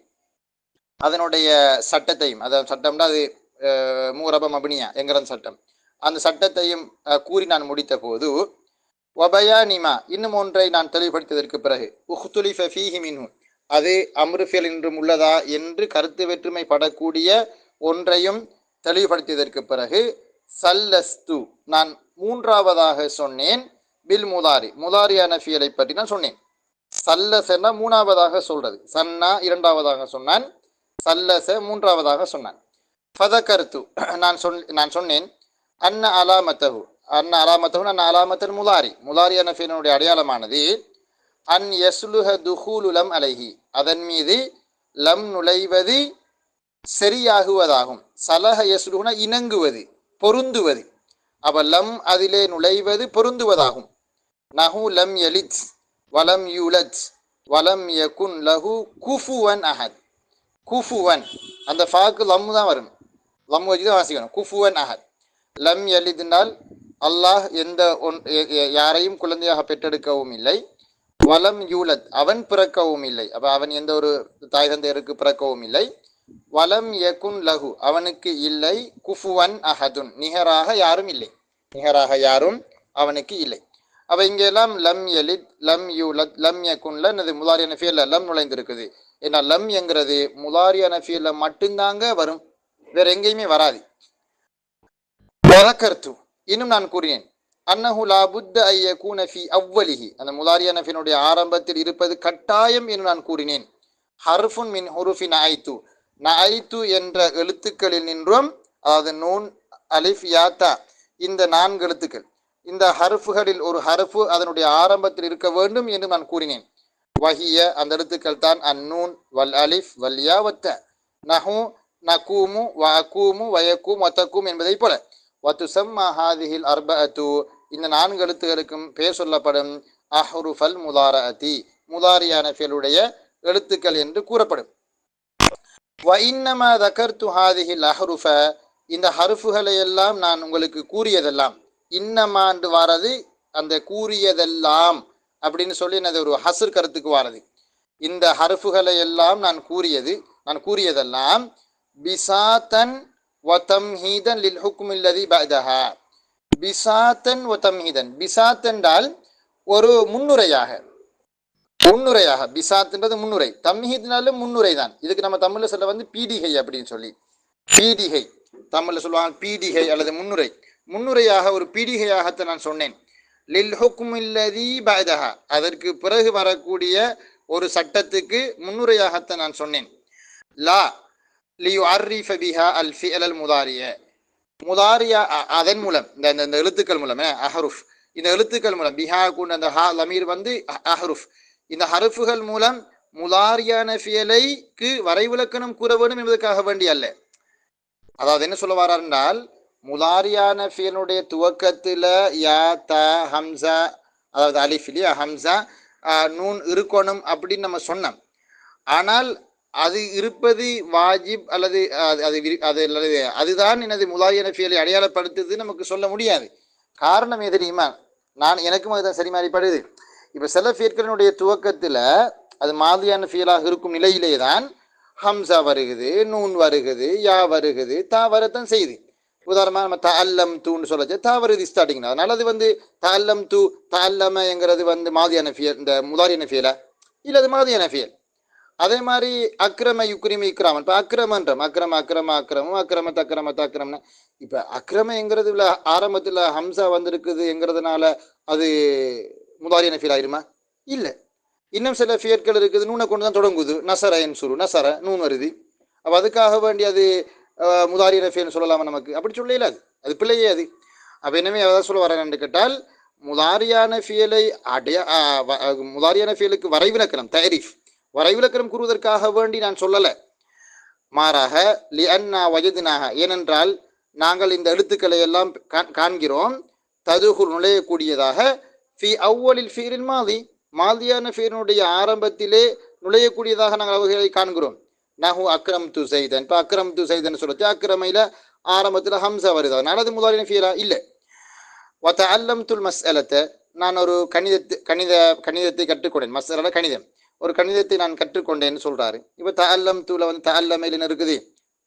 அதனுடைய சட்டத்தையும் அதாவது சட்டம்னா அது மூரபம் அபினியா என்கிற சட்டம் அந்த சட்டத்தையும் கூறி நான் முடித்த போது வபயானிமா இன்னும் ஒன்றை நான் தெளிவுபடுத்தியதற்கு பிறகு உஹ்துலிஃப ஃபீஹி மின்ஹு அது அம்ருஃபியல் என்றும் உள்ளதா என்று கருத்து வேற்றுமை படக்கூடிய ஒன்றையும் தெளிவுபடுத்தியதற்கு பிறகு சல்லஸ்து நான் மூன்றாவதாக சொன்னேன் பில் முதாரியான ஃபியலை பற்றி நான் சொன்னேன். சல்லசன்னா மூணாவதாக சொல்றது, சன்னா இரண்டாவதாக சொன்னான், சல்லச மூன்றாவதாக சொன்னான். ஃபதகர்து நான் சொன்னேன் அன்ன அலாமத்தஹு அன்ன அலாமத்தன் முதாரியான ஃபியலுடைய அடையாளமானது அன் யஸ்லுஹ துஹூலு லம் அலைஹி அதன் மீது லம் நுழைவது சரியாகுவதாகும். சலஹ யஸ்லுஹுனா இணங்குவது பொருந்துவது. அப்ப லம் அதிலே நுழைவது பொருந்துவதாகும். நஹு லம் யலித் வலம் யூலத் வலம் யகுன் லஹு குஃபுவன் அஹத். குஃபுவன் அந்த ஃபாக்கு லம் தான் வரும். லம் வச்சு தான் வாசிக்கணும். குஃபுவன் அஹத். லம் யலித்னால் அல்லாஹ் எந்த யாரையும் குழந்தையாக பெற்றெடுக்கவும் இல்லை. வலம் யூலத் அவன் பிறக்கவும் இல்லை. அப்ப அவன் எந்த ஒரு தாய் தந்தையருக்கு பிறக்கவும் இல்லை. வலம் யகுன் லஹு அவனுக்கு இல்லை. குஃபுவன் அஹதுன் நிகராக யாரும் இல்லை. நிகராக யாரும் அவனுக்கு இல்லை. அப்ப இங்கெல்லாம் லம் யலித் லம் யூலத் லம் யகுன்ல என்னது முதாரியான ஃபியல்ல லம் நுழைந்திருக்குது. ஏன்னா லம் என்கிறது முதாரியான ஃபியல்ல மட்டும்தாங்க வரும், வேற எங்கேயுமே வராது. வதக்கர்து இன்னும் நான் கூறினேன் அன்னஹு லா புத்த ஐ யகூன ஃபீ அவ்வலிஹி அந்த முதாரியான ஃபியலுடைய ஆரம்பத்தில் இருப்பது கட்டாயம் என்று நான் கூறினேன். ஹர்ஃபுன் மின் ஹுருஃபி நஐது நஐது என்ற எழுத்துக்களில் நின்றும் அதாவது நூன் அலிஃப் யாத்தா இந்த 4 எழுத்துக்கள் இந்த ஹர்ஃபுகளில் ஒரு ஹர்ஃபு அதனுடைய ஆரம்பத்தில் இருக்க வேண்டும் என்று நான் கூறினேன். வஹிய அந்த எழுத்துக்கள் தான் அந்நூன் வல் அலிஃப் வல் யா வத்த நஹு நகூமு வஅகூமு வயகூம் வதகூம் என்பதை போல வதுசம்மா ஹாதிஹில் அர்பஅத்து இந்த 4 எழுத்துக்களுக்கும் பெயர் சொல்லப்படும் அஹ்ருஃபல் முதாரஅதி முதாரியான ஃபியலுடைய எழுத்துக்கள் என்று கூறப்படும். வ இன்னமா தகர்த்து ஹாதிஹில் அஹ்ருஃப, இந்த ஹருஃபுகளை எல்லாம் நான் உங்களுக்கு கூறியதெல்லாம், இன்னமாண்டு வாரது அந்த கூறியதெல்லாம் அப்படின்னு சொல்லி என்னது ஒரு ஹஸ்ர் கருத்துக்கு வாரது. இந்த ஹருஃபுகளை எல்லாம் நான் கூறியதெல்லாம் பிசாத்தன் வ தம்ஹீதன் லில் ஹுக்ம் அல்லதி பஅதஹா. பிசாத்தன் வ தம்ஹீதன், பிசாத் என்றால் ஒரு முன்னுரையாக பிசாத்ன்றது முன்னுரை, தம்ஹீத்னாலும் முன்னுரை தான். இதுக்கு நம்ம தமிழ்ல சொல்ல வந்து பீடிகை அப்படின்னு சொல்லி, பீடிகை தமிழ்ல சொல்லுவாங்க பீடிகை அல்லது முன்னுரையாக ஒரு பீடிகையாகத்தான் நான் சொன்னேன். லில் ஹுக்மில்லதி பஅதஹா, அதற்கு பிறகு வரக்கூடிய ஒரு சட்டத்துக்கு முன்னுரையாகத்தான் நான் சொன்னேன். லா லியுஅர்ரிஃப பிஹா அல் ஃபிஅல் அல் முதாரிய, முதாரியா அதன் மூலம் இந்த எழுத்துக்கள் மூலம் அஹ்ருஃப், இந்த எழுத்துக்கள் மூலம் பிஹா கூண்ட அந்த ஹா லமீர் வந்து அஹ்ருஃப், இந்த ஹருஃபுகள் மூலம் முதாரியான ஃபியலைக்கு வரைவிலக்கணம் கூற வேண்டும் என்பதற்காக வேண்டி அல்ல. அதாவது என்ன சொல்ல வர்றார் என்றால், முதாரியான ஃபியலுடைய துவக்கத்தில் யா த ஹம்சா, அதாவது அலிஃப் இல்லையா, ஹம்சா நூன் இருக்கணும் அப்படின்னு நம்ம சொன்னோம். ஆனால் அது இருப்பது வாஜிப் அல்லது அதுதான் எனது முதாரியான ஃபியலை அடையாளப்படுத்துது நமக்கு சொல்ல முடியாது. காரணம் எது தெரியுமா? எனக்கும் அதுதான் சரி மாறிப்படுது. இப்போ சில ஃபியல்களினுடைய துவக்கத்தில் அது மாதியான ஃபியலாக இருக்கும் நிலையிலே தான் ஹம்சா வருகுது, நூன் வருகுது, யா வருகுது, தா வரத்தான் செய்யுது. உதாரணமாக நம்ம தஅல்லம் தூன்னு சொல்லச்சு தா வருது ஸ்டார்டிங். அதனால அது வந்து தஅல்லம் தூ தஅல்லமங்கிறது வந்து மாதியான ஃபியல், இந்த முதாரியான ஃபியலா இல்லை, அது மாதியான ஃபியல். அதே மாதிரி அக்ரம யுக்ரிம இக்ராமன், இப்போ அக்ரமன்றம் அக்ரமன்னு இப்போ அக்ரமங்கிறதுல ஆரம்பத்தில் ஹம்சா வந்திருக்குதுங்கிறதுனால அது முதாரியான ஃபியல் ஆயிருமா? இல்லை. இன்னும் சில ஃபியல்கள் இருக்குது நூனை கொண்டு தான் தொடங்குது. நசர என்சுரு, நசர நூன் வருது. அப்போ அதுக்காக வேண்டி அது முதாரியான ஃபியல்னு சொல்லலாமா? நமக்கு அப்படி சொல்லல, அது பிள்ளையே அது. அப்போ என்னமே எதாவது சொல்ல வரேன்னு கேட்டால், முதாரியான ஃபியலை முதாரியான ஃபியலுக்கு வரைவிலக்கணம் தரீஃப், வரைவிலக்கணம் கூறுவதற்காக வேண்டி நான் சொல்லலை. மாறாக லிஅன்னா வஜத்னாஹ, ஏனென்றால் நாங்கள் இந்த எழுத்துக்களை எல்லாம் காண்கிறோம், ததுகுல் நுழையக்கூடியதாக ஃபி அவ்வலில் ஃபீரில் மாதி, மாதியான ஃபீரினுடைய ஆரம்பத்திலே நுழையக்கூடியதாக நாங்கள் அவர்களை காண்கிறோம். நஹு அக்ரம் து சைதன், இப்போ அக்ரம் து சைதன் சொல்லிச்சு அக்ரமையில் ஆரம்பத்தில் ஹம்சா வருது, அதனால அது முதாரியான ஃபியலா இல்லை. வத அல்லம் துல் மஸ்அலத்தை, நான் ஒரு கணிதத்தை கற்றுக்கொண்டேன். மஸ்அலா கணிதம், ஒரு கணிதத்தை நான் கற்றுக்கொண்டேன்னு சொல்றாரு. இப்போ தஅல்லம் தூல வந்து தஅல்லமையில் என்ன இருக்குது,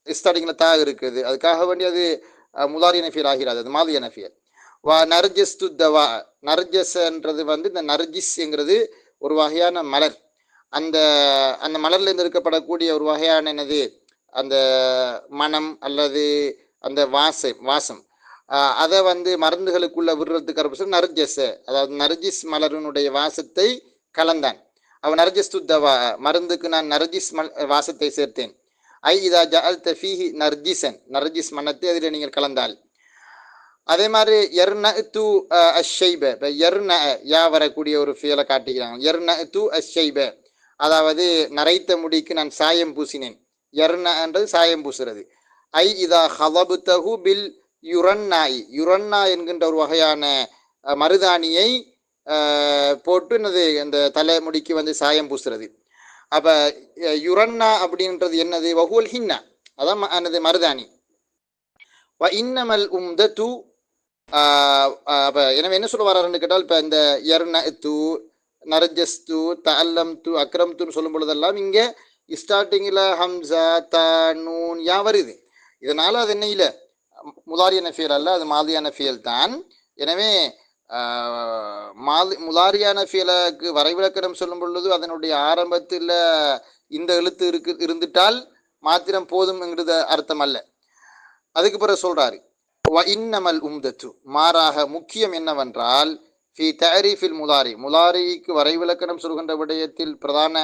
ஸ்டார்டிங்கில் தா இருக்குது, அதுக்காக வேண்டி அது முதாரியான ஃபியல் ஆகிறாது, அது மாதியான ஃபியல். வா நர்ஜஸ் து தவா, நர்ஜஸ்ன்றது வந்து இந்த நர்ஜிஸ்ங்கிறது ஒரு வகையான மலர், அந்த அந்த மலர்லேருந்து இருக்கப்படக்கூடிய ஒரு வகையான என்னது அந்த மனம் அல்லது அந்த வாசம் அதை வந்து மருந்துகளுக்குள்ள விடுறதுக்கு நர்ஜஸ், அதாவது நர்ஜிஸ் மலரினுடைய வாசத்தை கலந்தான். அவன் நர்ஜஸ் து தவா, மருந்துக்கு நான் நர்ஜிஸ் வாசத்தை சேர்த்தேன். ஐ இதா ஜஅல்த ஃபீஹி நர்ஜிசன், நர்ஜிஸ் மனத்தை அதில் நீங்கள் கலந்தால். அதே மாதிரி யர்னஅது அஷ்ஷைப, இப்போ யா வரக்கூடிய ஒரு ஃபியலை காட்டிக்கிறாங்க. யர்னஅது அஷ்ஷைப, அதாவது நரைத்த முடிக்கு நான் சாயம் பூசினேன். யர்னன்றது சாயம் பூசுறது. ஐ இதா ஹலபுத்தஹு பில் யுரன்னாய், யுரன்னா என்கின்ற ஒரு வகையான மருதாணியை போட்டு என்னது அந்த தலைமுடிக்கு வந்து சாயம் பூசுறது. அப்போ யுரன்னா அப்படின்றது என்னது? வஹுவல் ஹின்னா, அதான் என்னது மருதாணி. வ இன்னமல் உம்தத்து, அப்போ எனவே என்ன சொல்ல வர்றாருன்னு கேட்டால், இப்போ இந்த யர்னஅது, நர்ஜஸ்து, தஅல்லம் து, அக்ரம் துன்னு சொல்லும் பொழுதெல்லாம் இங்கே ஸ்டார்டிங்கில் ஹம்சா த நூன் யா வருது. இதனால் அது என்ன இல்லை, முதாரியான ஃபியல் அல்ல, அது மாதியான ஃபியல் தான். எனவே முதாரியான ஃபியலுக்கு வரைவிலக்கணம் சொல்லும் பொழுது அதனுடைய ஆரம்பத்தில் இந்த எழுத்து இருந்துட்டால் மாத்திரம் போதும்ங்கிறது அர்த்தம் அல்ல. அதுக்கு பிறகு சொல்றாரு வ இன்னமல் உம்தத்து, மாறாக முக்கியம் என்னவென்றால் ஃபி தஅரீஃபில் முதாரி, முதாரிக்கு வரைவிலக்கணம் சொல்கின்ற விடயத்தில் பிரதான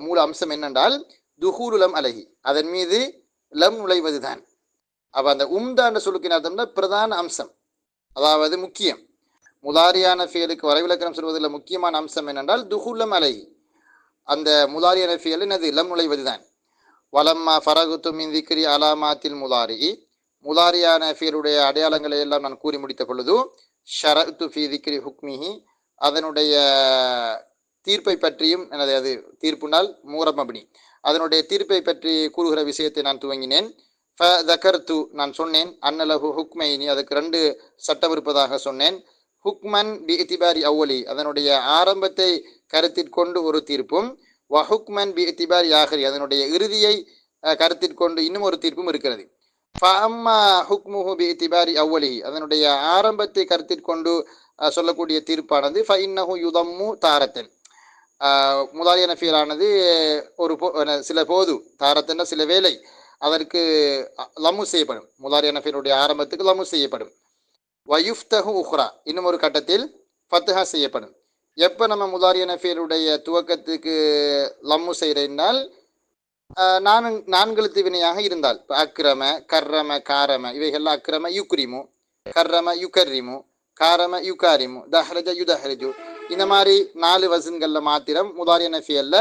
மூல அம்சம் என்னென்றால் துஹூலு லம் அலஹி, அதன் மீது லம் நுழைவது தான். அப்போ அந்த உம்தான்னு சொல்லுக்கிற அர்த்தம்னா பிரதான அம்சம், அதாவது முக்கியம். முதாரியான ஃபியலுக்கு வரைவிலக்கணம் சொல்வதில் முக்கியமான அம்சம் என்னென்றால் துஹூல் லம் அலஹி, அந்த முதாரியான ஃபியல் என்னது லம் நுழைவது தான். வலம்மா ஃபரகுத்து மின் திக்ரி அலாமாத்தில் முதாரி, முதாரியான ஃபியலுடைய அடையாளங்களை எல்லாம் நான் கூறி முடித்த பொழுது ஷரத்து ஃபி திக்ரி ஹுக்மிஹி, அதனுடைய தீர்ப்பை பற்றியும் எனது, அது தீர்ப்புனால் மூரமபடி, அதனுடைய தீர்ப்பை பற்றி கூறுகிற விஷயத்தை நான் துவங்கினேன். நான் சொன்னேன் அன்னலஹு ஹுக்மைனி, அதுக்கு 2 சட்டம் இருப்பதாக சொன்னேன். ஹுக்மன் பி இத்திபாரி அவ்வலி, அதனுடைய ஆரம்பத்தை கருத்திற்கொண்டு ஒரு தீர்ப்பும், வஹுக்மன் பி இத்திபாரி ஆஹரி, அதனுடைய இறுதியை கருத்திற்கொண்டு இன்னும் ஒரு தீர்ப்பும் இருக்கிறது. ஃபஅம்மா ஹுக்முஹு பி இத்திபாரி அவ்வலி, அதனுடைய ஆரம்பத்தை கருத்திற்கொண்டு சொல்லக்கூடிய தீர்ப்பானது ஃபஇன்னஹு யுதம்மு தாரத்தன், முதாலிய நஃபியலானது ஒரு சில போது, தாரத்தன்னா சில வேளை அதற்கு லம்மு செய்யப்படும். முதாலிய நஃபியலுடைய ஆரம்பத்துக்கு லம்மு செய்யப்படும். வயுஃப்தஹு உஹ்ரா, இன்னும் ஒரு கட்டத்தில் ஃபத்ஹா செய்யப்படும். எப்போ நம்ம முதாலிய நஃபியலுடைய துவக்கத்துக்கு லம்மு செய்கிறேன்னால் நான்கெழுத்து வினையாக இருந்தால், இப்போ அக்ரம கர்ரம காரம இவைகள்லாம் அக்ரம யுக்ரிமு, கர்ரம யுகர்ரிமு, காரம யுகாரிமு, தஹ்ரஜ யுதஹ்ரஜு, இந்த மாதிரி 4 வசன்களில் மாத்திரம் முதாலிய நஃபியல்ல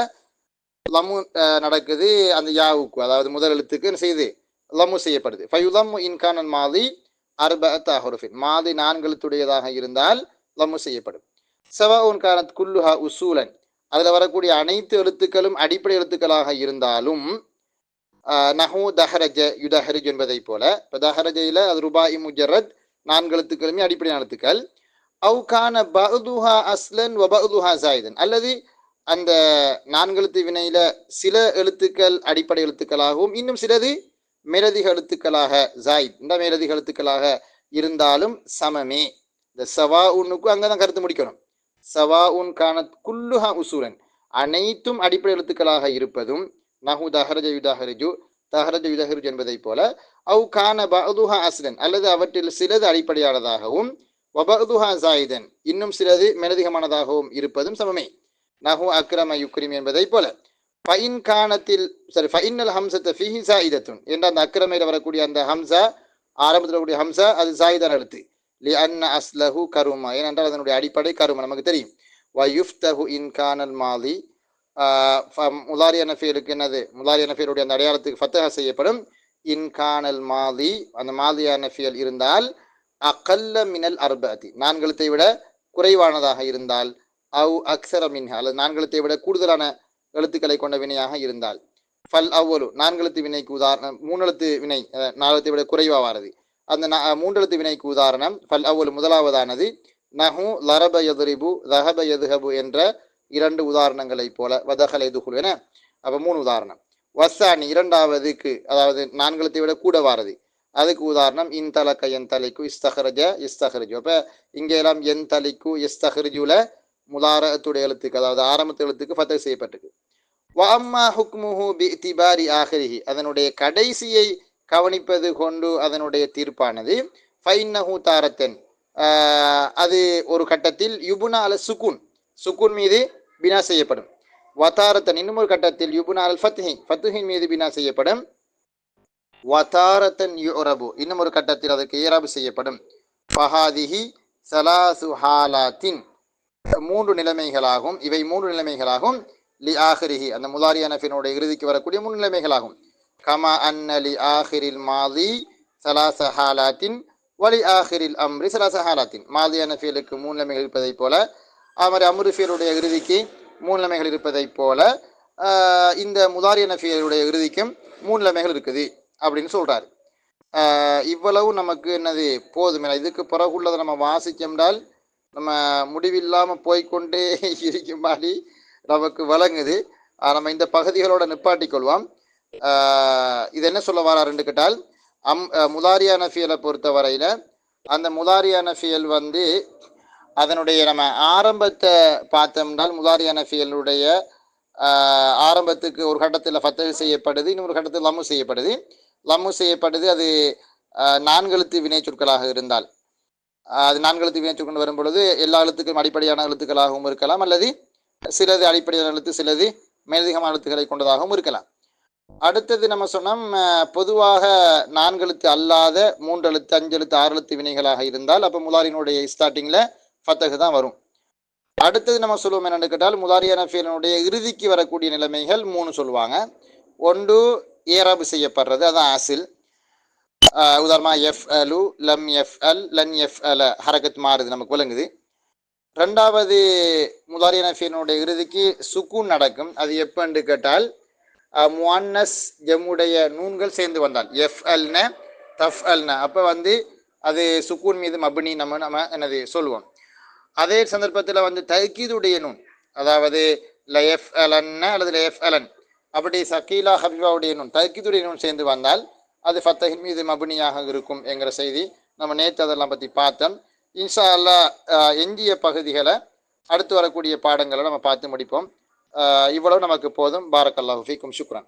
லம்மு நடக்குது. அந்த யாவுக்கு, அதாவது முதல் எழுத்துக்கு செய்து லம்மு செய்யப்படுது. ஃபயுலம்மு இன்கானன் மாதி அர்பஅத் அஹ்ருஃபின், மாதி 4 எழுத்துடையதாக இருந்தால் லம்மு செய்யப்படும். சவாஉன் கானத் குல்லுஹா உசூலன், அதில் வரக்கூடிய அனைத்து எழுத்துக்களும் அடிப்படை எழுத்துக்களாக இருந்தாலும், நஹு தஹரஜ யுதஹரிஜ் என்பதை போல, இப்போ தஹரஜையில் அது ருபாஇ முஜரத் 4 எழுத்துக்களுமே அடிப்படையான எழுத்துக்கள். அவு கான பஅதுஹா அஸ்லன் வ பஅதுஹா ஜாயிதன், அல்லது அந்த 4 எழுத்து வினையில சில எழுத்துக்கள் அடிப்படை எழுத்துக்களாகவும் இன்னும் சிலது மேலதிக எழுத்துக்களாக ஜாயித், இந்த மேலதிக எழுத்துக்களாக இருந்தாலும் சமமே. இந்த சவா உன்னுக்கு அங்கதான் கருத்து முடிக்கணும். சவா உன் கானத் குல்லுஹா உசூலன், அனைத்தும் அடிப்படை எழுத்துக்களாக இருப்பதும், நஹு தஹரஜ யுதஹரிஜு தஹரஜ யுதஹரிஜு என்பதை போல, அவு கான பஅதுஹா அஸ்லன், அல்லது அவற்றில் சிலது அடிப்படையானதாகவும், வபஅதுஹா ஜாயிதன், இன்னும் சிலது மேலதிகமானதாகவும் இருப்பதும் சமமே. நஹு அக்ரம யுக்ரிம் என்பதை போல. ஃபைன் கானத்தில் ஃபைனல் ஹம்சத்த ஃபீஹி ஜாயிதத்துன் என்ற அந்த அக்ரமையில் வரக்கூடிய அந்த ஹம்சா, ஆரம்பத்தில் வரக்கூடிய ஹம்சா அது ஜாயிதான எழுத்து. லி அன்ன அஸ்லஹு கருமா, ஏனென்றால் அதனுடைய அடிப்படை கருமா நமக்கு தெரியும். வ யுஃப்தஹு இன் கானல் மாலி, முதாலிய நஃபியலுக்கு என்னது, முதாலிய நஃபியலுடைய அந்த அடையாளத்துக்கு ஃபத்ஹா செய்யப்படும். இன் கானல் மாலி, அந்த மாலியா நஃபியல் இருந்தால், அகல்ல மினல் அர்பஅதி, 4 எழுத்தை விட குறைவானதாக இருந்தால், அவு அக்ஸர மின்ஹா, அல்லது 4 எழுத்தை விட கூடுதலான எழுத்துக்களை கொண்ட வினையாக இருந்தால், ஃபல் அவ்வலு 4 எழுத்து வினைக்கு உதாரணம், 3 எழுத்து வினை 4 எழுத்தை விட குறைவாகிறது, அந்த 3 எழுத்து வினைக்கு உதாரணம் ஃபல் அவ்வலு முதலாவதானது, நஹு லரப யதுரிபு தஹப யதுஹபு என்ற 2 உதாரணங்களை போல, வதஹல யதுஹுல் என, அப்போ 3 உதாரணம். வசானி இரண்டாவதுக்கு, அதாவது 4 எழுத்தை விட கூட வாரது, அதுக்கு உதாரணம் இன் தலக்க என் தலைக்கு இஸ்தஹரஜ இஸ்தஹரஜு. அப்போ இங்கே எல்லாம் என் தலைக்கு இஸ்தஹரஜுல முலாரத்துடைய எழுத்துக்கு, அதாவது ஆரம்பத்து எழுத்துக்கு ஃபத்ஹ் செய்யப்பட்டிருக்கு. வஅம்மா ஹுக்முஹு பி இத்திபாரி ஆஹிரிஹி, அதனுடைய கடைசியை கவனிப்பது கொண்டு அதனுடைய தீர்ப்பானது, ஃபைன்னஹு தாரத்தன், அது ஒரு கட்டத்தில் யுபுனா அல சுக்கூன், சுக்கூன் மீது பினா செய்யப்படும். வதாரத்தன் இன்னும் ஒரு கட்டத்தில் யுபுனா அல் ஃபத்ஹி, ஃபத்ஹின் மீது பினா செய்யப்படும். வதாரத்தன் யுரபு, இன்னும் ஒரு கட்டத்தில் அதற்கு இராபு செய்யப்படும். ஃபஹாதிஹி ஸலாசு ஹாலாத்தின், 3 நிலைமைகளாகும். இவை 3 நிலைமைகளாகும். லி ஆஹிரிஹி, அந்த முதாலிய நஃபியலுடைய இறுதிக்கு வரக்கூடிய 3 நிலைமைகளாகும். கமா அன்ன லி ஆஹிரில் மாதி ஸலாஸ ஹாலாத்தின் வலி ஆஹிரில் அம்ரி ஸலாஸ ஹாலாத்தின், மாலிய நஃபியலுக்கு 3 நிலைமைகள் இருப்பதை போல, அது அம்ரு ஃபியலுடைய இறுதிக்கு 3 நிலைமைகள் இருப்பதை போல, இந்த முதாலிய நஃபியலுடைய இறுதிக்கும் 3 நிலைமைகள் இருக்குது அப்படின்னு சொல்றாரு. இவ்வளவு நமக்கு என்னது போதும். இதுக்கு பிறகுள்ளதை நம்ம வாசிச்சோம்னால் நம்ம முடிவில்லாமல் போய்கொண்டே இருக்கும் மாதிரி நமக்கு வழங்குது. நம்ம இந்த பகுதிகளோட நிப்பாட்டி கொள்வோம். இது என்ன சொல்ல வராருன்னு கேட்டால், முதாரியா நஃபியலை பொறுத்த வரையில், அந்த முதாரியா நஃபியல் அதனுடைய நம்ம ஆரம்பத்தை பார்த்தோம்னால், முதாரியா நஃபியலுடைய ஆரம்பத்துக்கு ஒரு கட்டத்தில் ஃபத்ஹ் செய்யப்படுது, இன்னொரு கட்டத்தில் லம்மு செய்யப்படுது. லம்மு செய்யப்படுது அது 4 எழுத்து வினை சொற்களாக இருந்தால், அது 4 எழுத்து வினை சொற்கள் வரும் பொழுது எல்லா எழுத்துக்களும் அடிப்படையான எழுத்துக்களாகவும் இருக்கலாம், அல்லது சிலது அடிப்படையான எழுத்து சிலது மேலதிகமான எழுத்துக்களை கொண்டதாகவும் இருக்கலாம். அடுத்தது நம்ம சொன்னோம், பொதுவாக 4 எழுத்து அல்லாத 3 எழுத்து 5 எழுத்து 6 எழுத்து வினைகளாக இருந்தால் அப்போ முதாரியினுடைய ஸ்டார்டிங்கில் ஃபத்ஹ் தான் வரும். அடுத்தது நம்ம சொல்லுவோம் என்னென்னு கேட்டால், முதாரியா நஃபியலுடைய இறுதிக்கு வரக்கூடிய நிலைமைகள் 3 சொல்லுவாங்க. ஒன்று ஏராபு செய்யப்படுறது, அதான் ஆசில். உதாரணமாக எஃப் அலு லம் எஃப் அல் லன் எஃப் அல, ஹரகத் மாறுது, நமக்கு விளங்குது. 2வது முதாரியா நஃபியலுடைய இறுதிக்கு சுக்கூன் நடக்கும். அது எப்பன்னு கேட்டால், முஅன்னஸ் ஜம்முடைய நூன்கள் சேர்ந்து வந்தால் எஃப் அல்ன தஃப் அல்ன அப்போ அது சுக்கூன் மீது மப்னி நம்ம என்னது சொல்லுவோம். அதே சந்தர்ப்பத்தில் தக்கீதுடைய நூன், அதாவது லயஃப் அலன்ன அல்லது லயஃப் அலன், அப்படி சக்கீலா ஹபீபாவுடைய நூன் தக்கீதுடைய நூன் சேர்ந்து வந்தால் அது ஃபத்தஹின் மீது மப்னியாக இருக்கும் என்கிற செய்தி நம்ம நேற்று அதெல்லாம் பற்றி பார்த்தோம். இன்ஷா அல்லாஹ் எஞ்சிய பகுதிகளை அடுத்து வரக்கூடிய பாடங்களை நம்ம பார்த்து முடிப்போம். இவ்வளவு நமக்கு போதும். பாரக்கல்லாஹு ஃபீக்கும். ஷுக்ரான்.